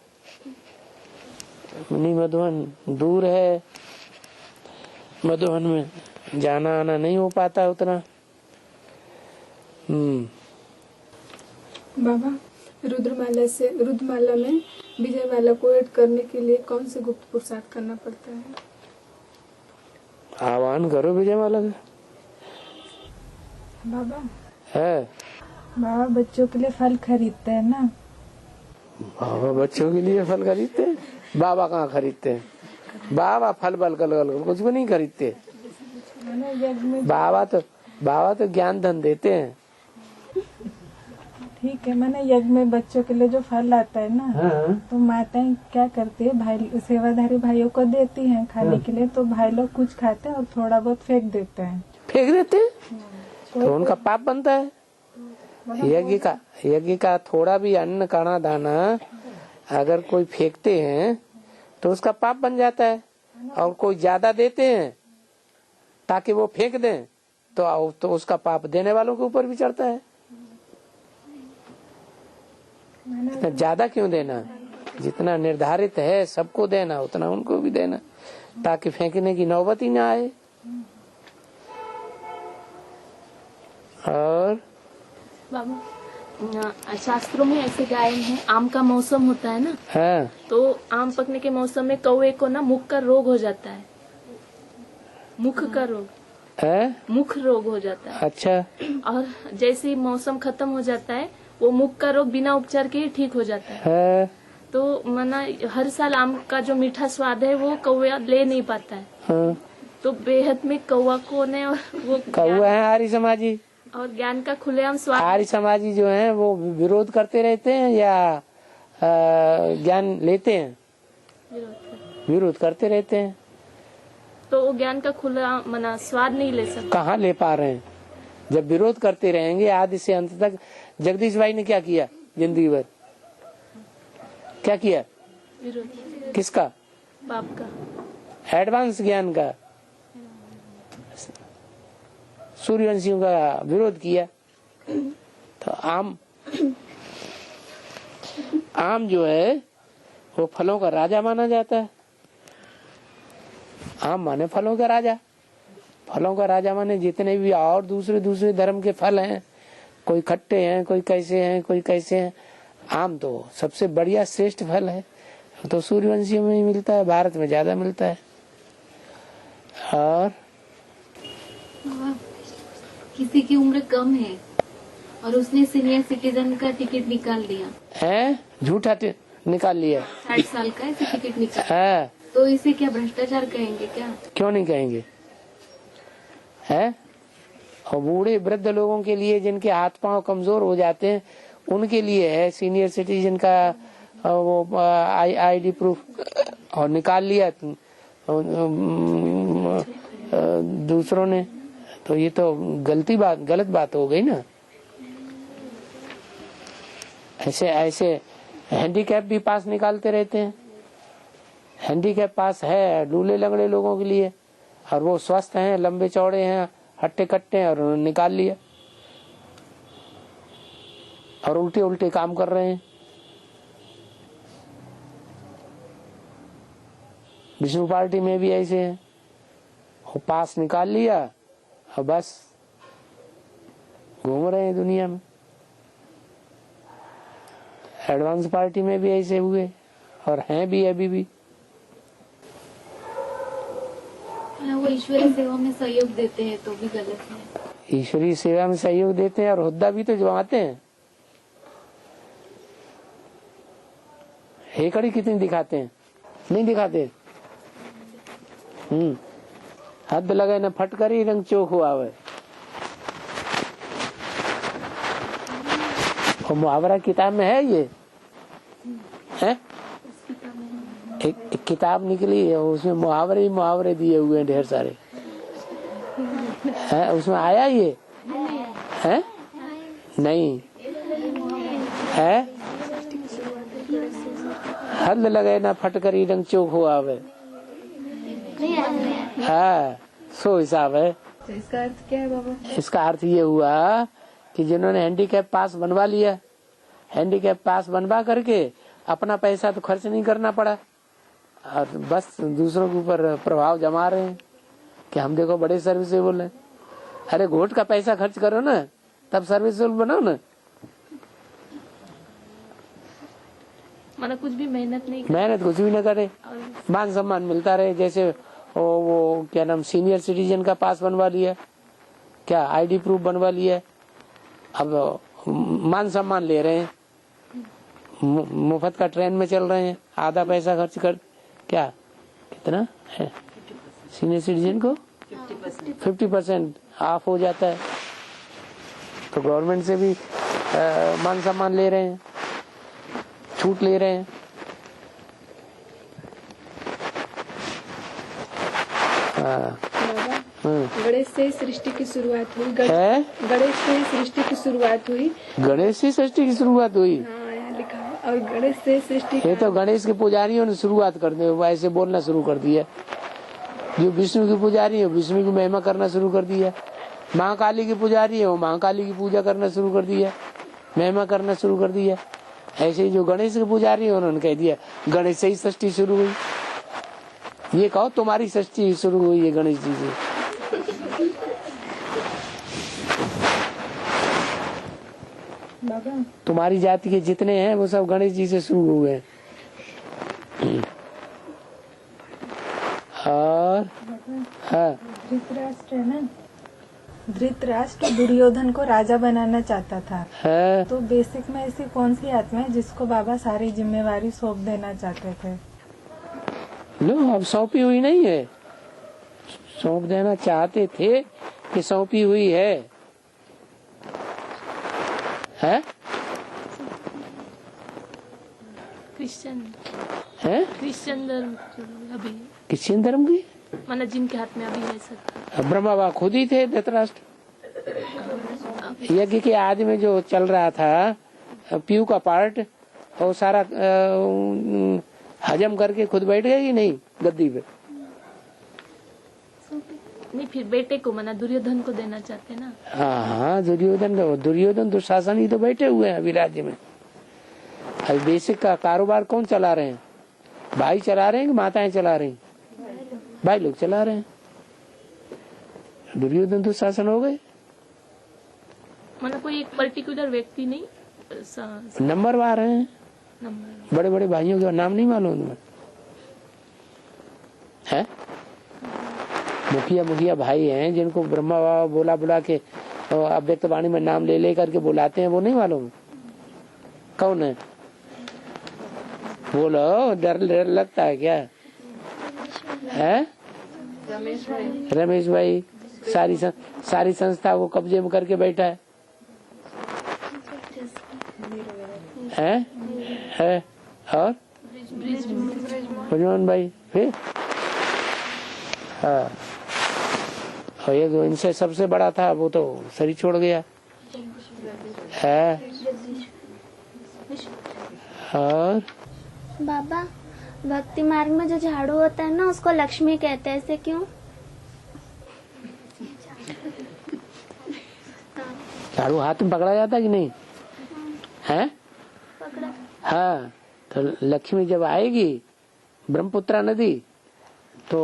मिनी मधुबन दूर है, मधुबन में जाना आना नहीं हो पाता उतना। बाबा, रुद्रमाला में विजयमाला को ऐड करने के लिए कौन से गुप्त पुरुषार्थ करना पड़ता है? आह्वान करो विजयमाला का। बाबा है बाबा बच्चों के लिए फल खरीदते हैं ना। बाबा बच्चों के लिए फल खरीदते हैं? बाबा कहाँ खरीदते हैं? बाबा फल बल कुछ भी नहीं खरीदते। बाबा तो ज्ञान धन देते हैं। ठीक है, मैंने यज्ञ में बच्चों के लिए जो फल आता है ना, तो माताएं क्या करती है, भाई सेवाधारी भाइयों को देती हैं खाने के लिए, तो भाई लोग कुछ खाते हैं और थोड़ा बहुत फेंक देते हैं। तो उनका पाप बनता है। यज्ञ का थोड़ा भी अन्न काना दाना अगर कोई फेंकते हैं तो उसका पाप बन जाता है, और कोई ज्यादा देते हैं ताकि वो फेंक दें तो उसका पाप देने वालों के ऊपर भी चढ़ता है। इतना ज्यादा क्यों देना? जितना निर्धारित है सबको देना उतना उनको भी देना, ताकि फेंकने की नौबत ही ना आए। और बाबा, शास्त्रों में ऐसे गायन है, आम का मौसम होता है ना, हाँ। तो आम पकने के मौसम में कौवे को ना मुख का रोग हो जाता है। मुख का रोग है? मुख रोग हो जाता है। अच्छा। और जैसे ही मौसम खत्म हो जाता है वो मुख का रोग बिना उपचार के ही ठीक हो जाता है। तो मना हर साल आम का जो मीठा स्वाद है वो कौवा ले नहीं पाता है। हाँ। तो बेहद में कौवा को ने और वो कौवा है आर्य समाजी और ज्ञान का खुलेआम स्वाद। आर्य समाजी जो है वो विरोध करते रहते हैं या ज्ञान लेते हैं? विरोध करते रहते हैं। तो वो ज्ञान का खुला मना स्वाद नहीं ले सकते। कहाँ ले पा रहे हैं? जब विरोध करते रहेंगे आदि से अंत तक। जगदीश भाई ने क्या किया जिंदगी भर? क्या किया? विरोध। किसका? बाप का। एडवांस ज्ञान का, सूर्यवंशियों का विरोध किया। तो आम जो है वो फलों का राजा माना जाता है। आम माने फलों का राजा। फलों का राजा माने जितने भी और दूसरे धर्म के फल हैं, कोई खट्टे हैं, कोई कैसे हैं, कोई कैसे हैं, आम तो सबसे बढ़िया श्रेष्ठ फल है। तो सूर्यवंशियों में ही मिलता है, भारत में ज्यादा मिलता है। और किसी की उम्र कम है और उसने सीनियर सिटीजन का टिकट निकाल लिया है, झूठा निकाल लिया, 60 साल का ऐसे टिकट निकाल है, तो इसे क्या भ्रष्टाचार कहेंगे क्या? क्यों नहीं कहेंगे, है। और बूढ़े वृद्ध लोगों के लिए, जिनके हाथ पांव कमजोर हो जाते हैं, उनके लिए है सीनियर सिटीजन का वो ID प्रूफ, और निकाल लिया दूसरों ने, तो ये तो गलत बात हो गई ना। ऐसे हैंडीकैप भी पास निकालते रहते हैं। हैंडीकैप पास है लूले लंगड़े लोगों के लिए, और वो स्वस्थ हैं, लंबे चौड़े हैं, हट्टे कट्टे हैं, और उन्होंने निकाल लिया और उल्टे काम कर रहे हैं। विष्णु पार्टी में भी ऐसे है, वो पास निकाल लिया और बस घूम रहे हैं दुनिया में। एडवांस पार्टी में भी ऐसे हुए और हैं भी अभी भी। वो ईश्वरीय सेवा में सहयोग देते हैं तो भी गलत है। ईश्वरीय सेवा में सहयोग देते हैं और हुद्दा भी तो जमाते हैं। हेकड़ी कितनी दिखाते हैं, नहीं दिखाते। हद लगे न फटकरी रंग चोख हुआ है। और मुहावरा किताब में है, ये है एक किताब निकली है, उसमें मुहावरे दिए हुए हैं ढेर सारे, है उसमें आया ये है नहीं है। हद लगे ना फटकरी रंग चोख हुआ है, हाँ सो हिसाब है। तो इसका अर्थ क्या है बाबा? इसका अर्थ ये हुआ कि जिन्होंने हैंडीकैप पास बनवा लिया, हैंडीकैप पास बनवा करके अपना पैसा तो खर्च नहीं करना पड़ा, और बस दूसरों के ऊपर प्रभाव जमा रहे हैं कि हम देखो बड़े सर्विसेबल हैं। अरे घोट का पैसा खर्च करो ना, तब सर्विसेबल बनाओ ना। मतलब कुछ भी मेहनत कुछ भी न करे, मान सम्मान मिलता रहे। जैसे वो क्या नाम, सीनियर सिटीजन का पास बनवा लिया, क्या ID प्रूफ बनवा लिया, अब मान सम्मान ले रहे हैं, मुफ्त का ट्रेन में चल रहे हैं, आधा पैसा खर्च कर, क्या कितना है सीनियर सिटीजन को 50% ऑफ हो जाता है। तो गवर्नमेंट से भी मान सम्मान ले रहे हैं, छूट ले रहे हैं। गणेश से सृष्टि की शुरुआत हुई। गणेश से सृष्टि की शुरुआत हुई। गणेश से सृष्टि की शुरुआत हुई, हाँ यहाँ लिखा है। और गणेश से सृष्टि, ये तो गणेश के पुजारियों ने शुरुआत कर दी, ऐसे बोलना शुरू कर दिया। जो विष्णु की पुजारी है विष्णु की महिमा करना शुरू कर दिया, महाकाली की पुजारी है वो महाकाली की पूजा करना शुरू कर दिया, महिमा करना शुरू कर दिया। ऐसे ही जो गणेश के पुजारी है उन्होंने कह दिया गणेश से ही सृष्टि शुरू हुई। ये कहो तुम्हारी सृष्टि शुरू हुई है गणेश जी से। तुम्हारी जाति के जितने हैं वो सब गणेश जी से शुरू हुए हैं। और हाँ, धृतराष्ट्र है ना, धृतराष्ट्र दुर्योधन को राजा बनाना चाहता था। है? तो बेसिक में ऐसी कौन सी आत्मा है जिसको बाबा सारी जिम्मेवारी सौंप देना चाहते थे? लो अब सौंपी हुई नहीं है, सौंप देना चाहते थे कि सौंपी हुई है, है? क्रिश्चियन है? क्रिश्चियन धर्म अभी, क्रिश्चियन धर्म की मतलब जिनके हाथ में अभी है सब। ब्रह्मा बाबा खुद ही थे धृतराष्ट्र। यज्ञ के आदि में जो चल रहा था पीयू का पार्ट, वो सारा हजम करके खुद बैठ गए कि नहीं गद्दी पे? नहीं, फिर बेटे को मना दुर्योधन को देना चाहते ना। हाँ, दुर्योधन तो शासन ही तो बैठे हुए हैं अभी राज्य में। अभी बेसिक का कारोबार कौन चला रहे हैं? भाई चला रहे हैं कि माताएं चला रही? भाई लोग चला रहे हैं। दुर्योधन तो शासन हो गए। मतलब कोई एक पर्टिकुलर व्यक्ति नहीं, नंबरवार हैं। बड़े बड़े भाइयों का नाम नहीं मालूम तुम्हें? है मुखिया भाई हैं जिनको ब्रह्मा बाबा बुला के अव्यक्त वाणी में नाम ले करके बुलाते हैं, वो नहीं मालूम? कौन है? बोलो, डर लगता है क्या? है रमेश भाई सारी संस्था को कब्जे में करके बैठा है और ब्रजमोहन भाई फिर हाँ, और ये जो इनसे सबसे बड़ा था वो तो शरीर छोड़ गया है। और बाबा, भक्ति मार्ग में जो झाड़ू होता है ना, उसको लक्ष्मी कहते हैं, ऐसे क्यों? झाड़ू हाथ में पकड़ा जाता कि नहीं है? पकड़ा। हाँ, तो लक्ष्मी जब आएगी ब्रह्मपुत्रा नदी तो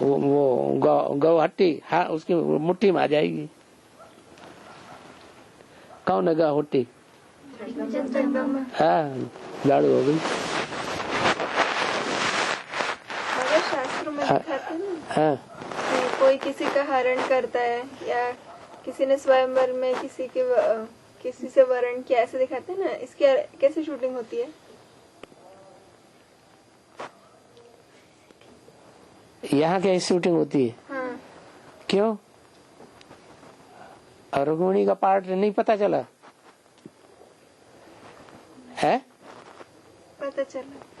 वो गौहट्टी हाँ उसकी मुट्ठी में आ जाएगी। कौन है गौहट्टी? हाँ, झाड़ू हो गई। शास्त्रों में दिखाते हैं ना कि कोई किसी का हरण करता है या किसी ने स्वयंवर में किसी से वरण किया, ऐसे दिखाते हैं ना। इसकी कैसे शूटिंग होती है? यहाँ क्या शूटिंग होती है? हाँ। क्यों? और रुक्मिणी का पार्ट नहीं पता चला है?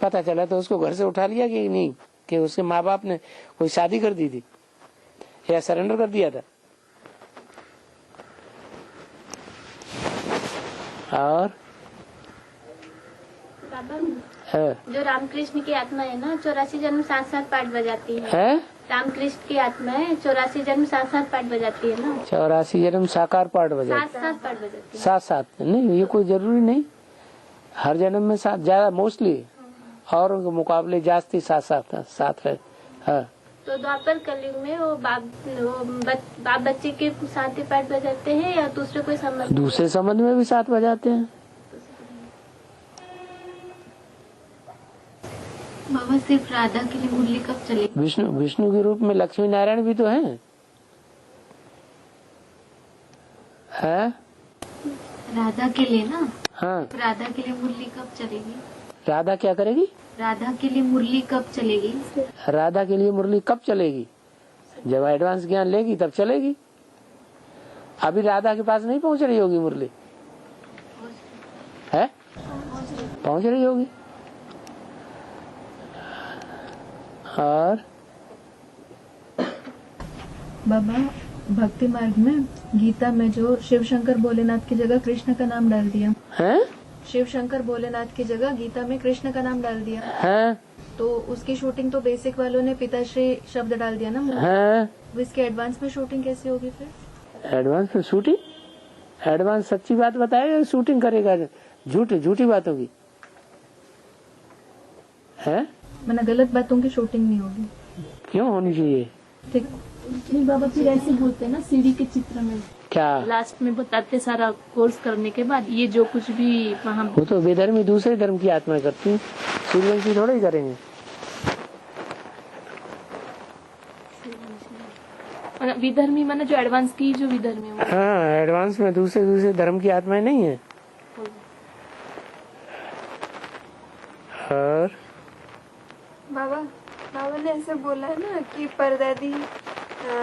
पता चला तो उसको घर से उठा लिया कि नहीं? कि उसके माँ बाप ने कोई शादी कर दी थी या सरेंडर कर दिया था? और जो रामकृष्ण की आत्मा है ना, 84 जन्म 7-7 पाठ बजाती है। रामकृष्ण की आत्मा है, 84 जन्म 7-7 पाठ बजाती है ना। 84 जन्म साकार पाठ बजाती है। 7-7 पाठ बजाती है। 7-7 नहीं, ये कोई जरूरी नहीं। हर जन्म में 7 ज्यादा मोस्टली, और उनके मुकाबले जास्ती 7 है। हाँ। तो द्वापर कलयुग में वो बाप बच्चे के साथ ही पाठ बजाते हैं या दूसरे कोई संबंध? दूसरे संबंध में भी 7 बजाते हैं। बाबा, सिर्फ राधा के लिए मुरली कब चलेगी? विष्णु के रूप में लक्ष्मी नारायण भी तो हैं। है? राधा के लिए ना। हाँ। राधा के लिए मुरली कब चलेगी? राधा क्या करेगी? राधा के लिए मुरली कब चलेगी? राधा के लिए मुरली कब चलेगी? जब एडवांस ज्ञान लेगी तब चलेगी। अभी राधा के पास नहीं पहुंच रही होगी मुरली, है? पहुंच रही होगी। और बाबा, भक्ति मार्ग में गीता में जो शिव शंकर भोलेनाथ की जगह कृष्ण का नाम डाल दिया है? शिव शंकर भोलेनाथ की जगह गीता में कृष्ण का नाम डाल दिया है? तो उसकी शूटिंग तो बेसिक वालों ने पिताश्री शब्द डाल दिया ना। है? वो इसके एडवांस में शूटिंग कैसे होगी फिर? एडवांस में शूटिंग? एडवांस सच्ची बात बताएगा, शूटिंग करेगा? झूठी बात होगी है? मैंने गलत बातों की शूटिंग नहीं होगी। क्यों होनी चाहिए? ठीक नहीं बाबा, फिर ऐसे बोलते हैं ना सीढ़ी के चित्र में क्या लास्ट में बताते, सारा कोर्स करने के बाद ये जो कुछ भी वहाँ। वो तो बेधर्मी दूसरे धर्म की आत्मा करती है, सूर्यवंशी थोड़ा ही करेंगे। विधर्मी माना जो एडवांस की जो विधर्मी। हाँ, एडवांस में दूसरे धर्म की आत्माएं नहीं है। और बाबा ने ऐसे बोला है ना कि परदादी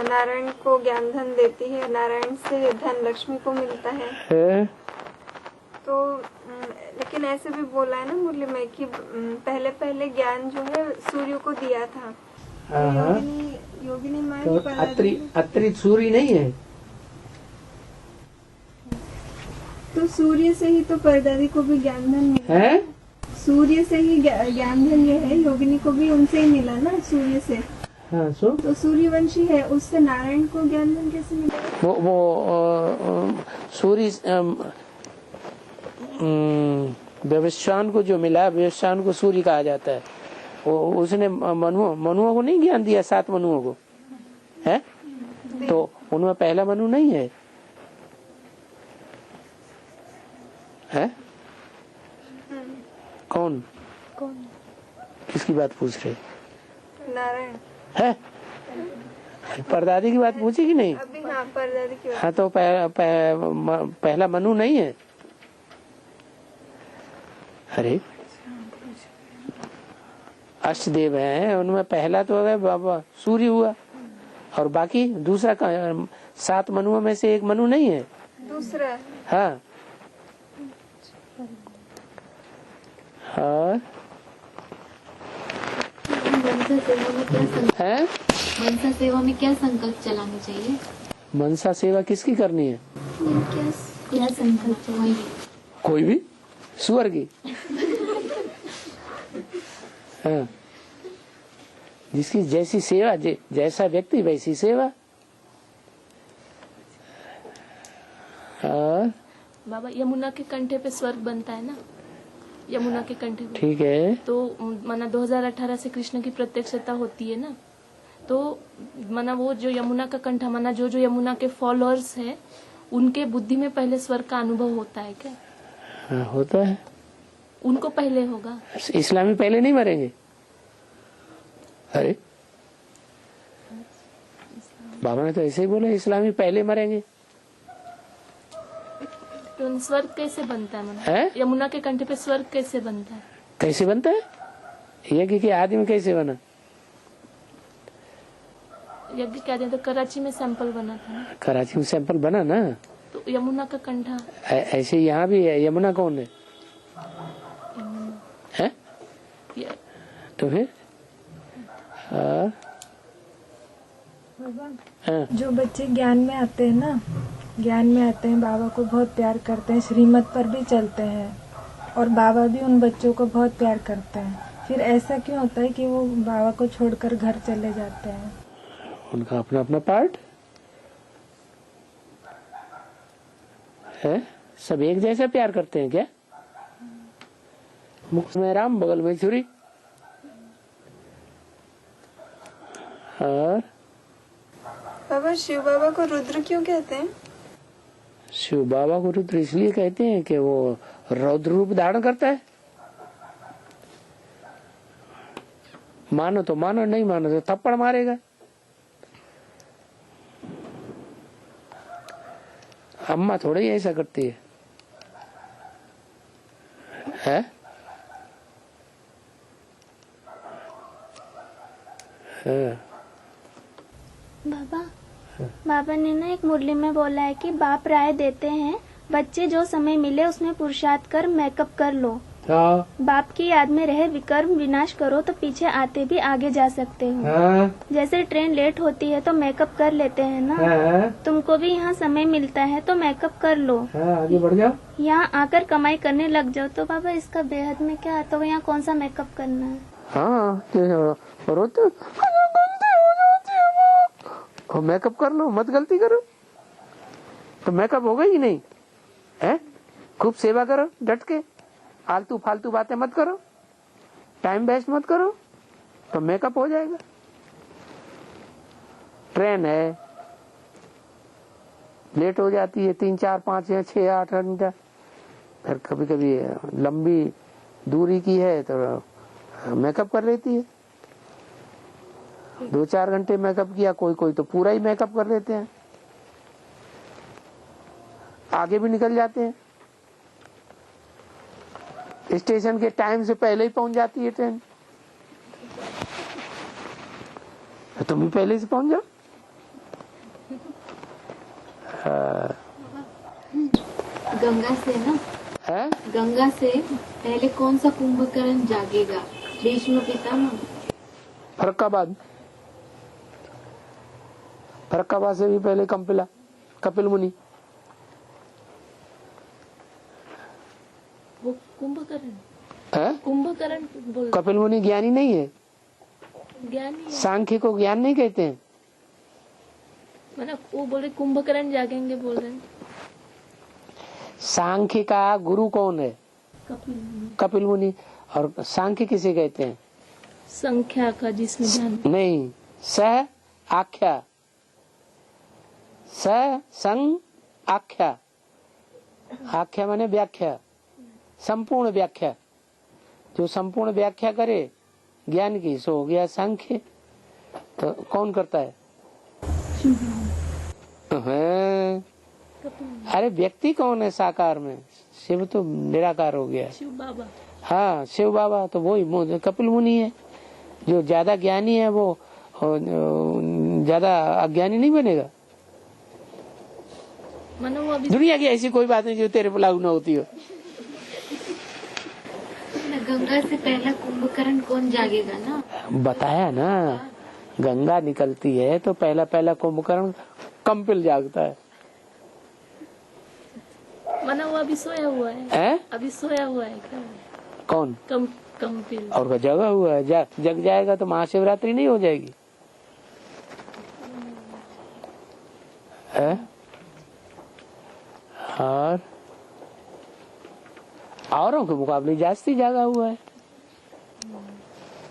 नारायण को ज्ञान धन देती है, नारायण से धन लक्ष्मी को मिलता है। तो लेकिन ऐसे भी बोला है ना मुरली में कि पहले ज्ञान जो है सूर्य को दिया था। योगिनी माँ तो अत्रि सूर्य नहीं है, तो सूर्य से ही तो परदादी को भी ज्ञान धन मिला है। सूर्य से ही ज्ञान धन जो है योगिनी को भी उनसे ही मिला ना, सूर्य से। हाँ सो तो सूर्यवंशी है, उससे नारायण को ज्ञान धन कैसे मिलेगा? वो सूर्य व्यवस्वान को जो मिला, व्यवस्वान को सूर्य कहा जाता है। वो उसने मनुओं को नहीं ज्ञान दिया, 7 मनुओं को है, तो उनमें पहला मनु नहीं है, है? कौन किसकी बात पूछ रहे? नारायण है? परदादी की बात पूछी कि नहीं? अभी हाँ, परदादी की बात। हाँ तो पहला मनु नहीं है। अरे अष्टदेव हैं, उनमें पहला तो है बाबा सूर्य हुआ, और बाकी दूसरा 7 मनुओं में से एक मनु नहीं है, दूसरा। हाँ। और मनसा सेवा में क्या है? मनसा सेवा में क्या संकल्प चलाने चाहिए? मनसा सेवा किसकी करनी है? क्या संकल्प चाहिए? कोई भी, सुअर की। हाँ, जिसकी जैसी सेवा, जैसा व्यक्ति वैसी सेवा। और बाबा यमुना के कंठे पे स्वर्ग बनता है ना, यमुना के कंठे पे, ठीक है, तो माना 2018 से कृष्ण की प्रत्यक्षता होती है ना, तो माना वो जो यमुना का कंठा, माना जो यमुना के फॉलोअर्स है, उनके बुद्धि में पहले स्वर्ग का अनुभव होता है क्या? हाँ, होता है। उनको पहले होगा। इस्लामी पहले नहीं मरेंगे? अरे बाबा ने तो ऐसे ही बोला, इस्लामी पहले मरेंगे। तो स्वर्ग कैसे बनता है? है? यमुना के कंठे पे स्वर्ग कैसे बनता है? कैसे बनता है? यज्ञ के आदि में कैसे बना? यज्ञ के आदि तो कराची में सैंपल बना था ना। कराची में सैंपल बना ना, तो यमुना का कंठा ऐसे यहाँ भी है। यमुना कौन है? है? तो फिर जो बच्चे ज्ञान में आते हैं ना, ज्ञान में आते हैं, बाबा को बहुत प्यार करते हैं, श्रीमत पर भी चलते हैं, और बाबा भी उन बच्चों को बहुत प्यार करते हैं। फिर ऐसा क्यों होता है कि वो बाबा को छोड़कर घर चले जाते हैं? उनका अपना अपना पार्ट है। सब एक जैसा प्यार करते हैं क्या? मुख में राम, बगल में छुरी। और बाबा, शिव बाबा को रुद्र क्यों कहते हैं? शिव बाबा को रुद्र इसलिए कहते हैं कि वो रौद्र रूप धारण करता है। मानो तो मानो, नहीं मानो तो थप्पड़ मारेगा। अम्मा थोड़ा ही ऐसा करती है, है? बाबा ने ना एक मुरली में बोला है कि बाप राय देते हैं, बच्चे जो समय मिले उसमें पुरुषार्थ कर मेकअप कर लो। हाँ। बाप की याद में रहे विकर्म विनाश करो तो पीछे आते भी आगे जा सकते हो। हाँ। जैसे ट्रेन लेट होती है तो मेकअप कर लेते हैं ना। हाँ। तुमको भी यहाँ समय मिलता है तो मेकअप कर लो। हाँ, आगे बढ़ जाओ। यहाँ आकर कमाई करने लग जाओ। तो बाबा इसका बेहद में क्या आता है? यहाँ कौन सा मेकअप करना है? हाँ, मेकअप कर लो, मत गलती करो तो मेकअप होगा ही नहीं है। खूब सेवा करो डट के, आलतू फालतू बातें मत करो, टाइम वेस्ट मत करो, तो मेकअप हो जाएगा। ट्रेन है, लेट हो जाती है 3, 4, 5 या 6, 8 घंटा। फिर कभी कभी लंबी दूरी की है तो मेकअप कर लेती है। 2-4 घंटे मेकअप किया, कोई तो पूरा ही मेकअप कर लेते हैं, आगे भी निकल जाते हैं। स्टेशन के टाइम से पहले ही पहुंच जाती है ट्रेन, तुम भी पहले से पहुंच जाओ। गंगा से ना है? गंगा से पहले कौन सा कुंभकर्ण जागेगा? भीष्म पितामह, फरक्काबाद से भी पहले कपिल मुनि। वो कुंभकर्ण है? कुंभकर्ण बोल, कपिल मुनि ज्ञानी नहीं है? ज्ञान ही है। सांख्य को ज्ञान नहीं कहते हैं। मतलब वो बोले कुंभकर्ण जागेंगे बोल रहे हैं। सांख्य का गुरु कौन है? कपिल मुनि। और सांख्य किसे कहते हैं? संख्या का जिसमें ध्यान नहीं, स आख्या, स संग आख्या। आख्या माने व्याख्या, संपूर्ण व्याख्या। जो संपूर्ण व्याख्या करे ज्ञान की, सो हो गया सांख्य। तो कौन करता है? अरे व्यक्ति कौन है साकार में? शिव तो निराकार हो गया। शिव बाबा। हाँ, शिव बाबा तो वही कपिल मुनि है। जो ज्यादा ज्ञानी है वो ज्यादा अज्ञानी नहीं बनेगा। दुनिया की ऐसी कोई बात नहीं जो तेरे पर लागू न होती हो। गंगा से पहला कुंभकर्ण कौन जागेगा ना? बताया ना, गंगा निकलती है तो पहला पहला कुंभकर्ण कंपिल जागता है। मना वो अभी सोया हुआ है। अभी सोया हुआ है क्या? कौन? कंपिल। और जगा हुआ है। जग जाएगा तो महाशिवरात्रि नहीं हो जाएगी? और औरों के मुकाबले जास्ती जागा हुआ है।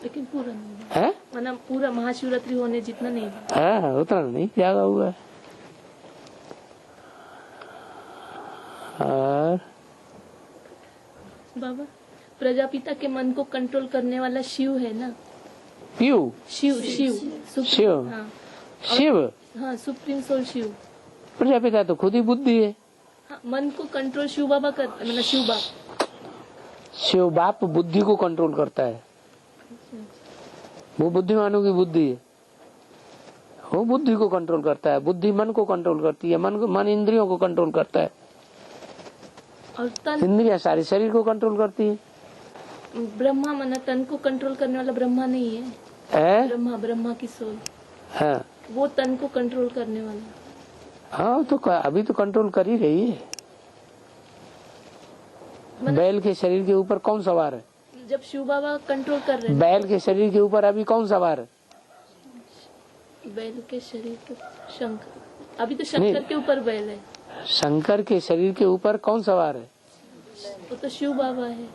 लेकिन पूरा नहीं है। मतलब पूरा महाशिवरात्रि होने जितना नहीं है। उतना नहीं जागा हुआ है। और बाबा, प्रजापिता के मन को कंट्रोल करने वाला शिव है ना? शिव शिव। हाँ। शिव। हाँ, सुप्रीम सोल शिव। प्रजापिता तो खुद ही बुद्धि है। हाँ, मन को कंट्रोल शिव बाबा करते, मतलब शिव बाप। शिव बाप बुद्धि को कंट्रोल करता है। वो बुद्धिमानों की बुद्धि है। वो बुद्धि को कंट्रोल करता है। बुद्धि मन को कंट्रोल करती है। मन इंद्रियों को कंट्रोल करता है। और इंद्रियां सारे शरीर को कंट्रोल करती है। ब्रह्मा मन तन को कंट्रोल करने वाला ब्रह्मा नहीं है। ब्रह्मा की सोल। हाँ, वो तन को कंट्रोल करने वाला। हाँ, तो अभी तो कंट्रोल कर ही रही है। बैल के शरीर के ऊपर कौन सवार है? जब शिव बाबा कंट्रोल कर रहे हैं। बैल के शरीर के ऊपर अभी कौन सवार है? बैल के शरीर पे शंकर। अभी तो शंकर के ऊपर बैल है। शंकर के शरीर के ऊपर कौन सवार है? वो तो शिव बाबा है।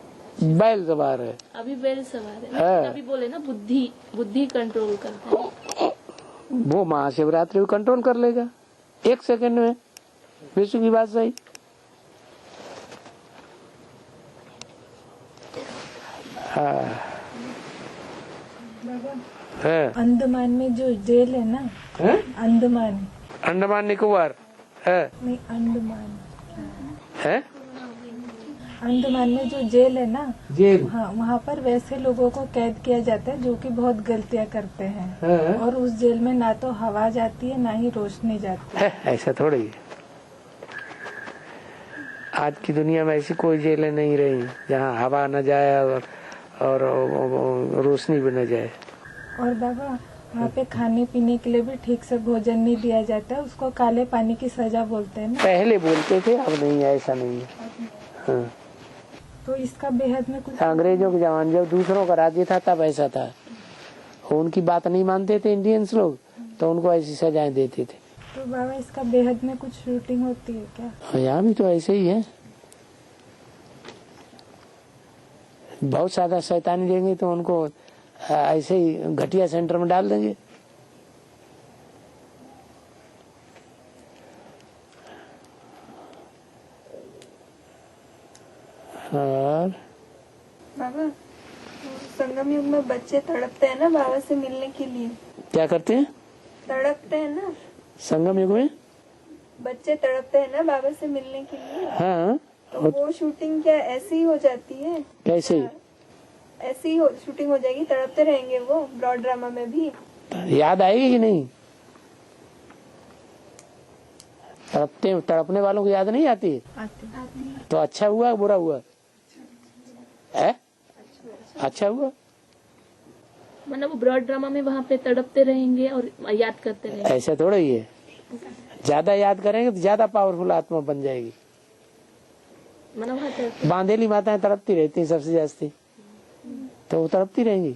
बैल सवार है। अभी बैल सवार है। अभी बोले ना बुद्धि कंट्रोल करता है। वो महाशिवरात्रि को कंट्रोल कर लेगा 1 सेकंड में। विश्व की बात सही। अंडमान में जो जेल है ना, अंडमान निकोबार नहीं, अंडमान में जो जेल है ना, हाँ, वहाँ पर वैसे लोगों को कैद किया जाता है जो कि बहुत गलतियाँ करते हैं। और उस जेल में ना तो हवा जाती है ना ही रोशनी जाती है। ऐसा थोड़ी है। आज की दुनिया में ऐसी कोई जेलें नहीं रही जहाँ हवा न जाए और रोशनी भी न जाए। और बाबा, वहाँ पे खाने पीने के लिए भी ठीक से भोजन नहीं दिया जाता है। उसको काले पानी की सजा बोलते हैं ना। पहले बोलते थे, अब नहीं है, ऐसा नहीं है। हाँ। तो इसका बेहद में कुछ अंग्रेजों के जमाने जब दूसरों का राज्य था तब ऐसा था। उनकी बात नहीं मानते थे इंडियंस लोग, तो उनको ऐसी सजाएं देते थे। तो बाबा, इसका बेहद में कुछ शूटिंग होती है क्या? यहाँ भी तो ऐसे ही है। बहुत ज्यादा शैतानी देंगे तो उनको ऐसे ही घटिया सेंटर में डाल देंगे। और बाबा, संगम युग में बच्चे तड़पते हैं ना बाबा से मिलने के लिए। क्या करते हैं? तड़पते हैं ना। संगम युग में बच्चे तड़पते हैं ना बाबा से मिलने के लिए। हाँ, तो वो शूटिंग क्या ऐसी ही हो जाती है? कैसे? ऐसी ही शूटिंग हो जाएगी, तड़पते रहेंगे वो ब्रॉड ड्रामा में भी। याद आएगी कि नहीं? तड़पने वालों को याद नहीं आती है? तो अच्छा हुआ बुरा हुआ? अच्छा हुआ। मतलब वो ब्रॉड ड्रामा में वहाँ पे तड़पते रहेंगे और याद करते रहेंगे। ऐसा थोड़ा ही है। ज्यादा याद करेंगे तो ज्यादा पावरफुल आत्मा बन जाएगी। मतलब बांधेली माताएं तड़पती रहती हैं सबसे जास्ती, तो वो तड़पती रहेंगी।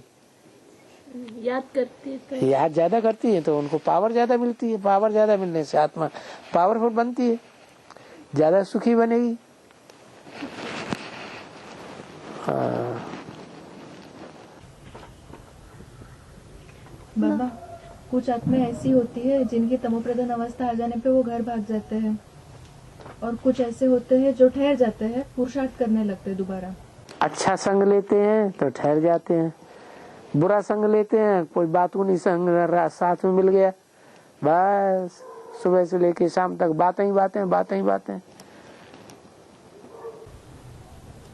याद करती है तो याद ज्यादा करती है तो उनको पावर ज्यादा मिलती है। पावर ज्यादा मिलने से आत्मा पावरफुल बनती है, ज्यादा सुखी बनेगी। हाँ। बाबा, कुछ आत्माएं ऐसी होती है जिनकी तमोप्रधान अवस्था आ जाने पे वो घर भाग जाते हैं, और कुछ ऐसे होते हैं जो ठहर जाते हैं, पुरुषार्थ करने लगते हैं दोबारा। अच्छा संग लेते हैं तो ठहर जाते हैं, बुरा संग लेते हैं, कोई बातूनी संग साथ में मिल गया, बस सुबह से लेके शाम तक बातें ही बातें, बातें ही बातें।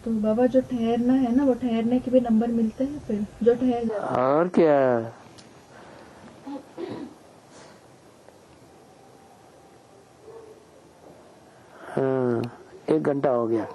तो बाबा जो ठहरना है ना, वो ठहरने के भी नंबर मिलते हैं फिर, जो ठहर जाते हैं। और क्या। हाँ, 1 घंटा हो गया।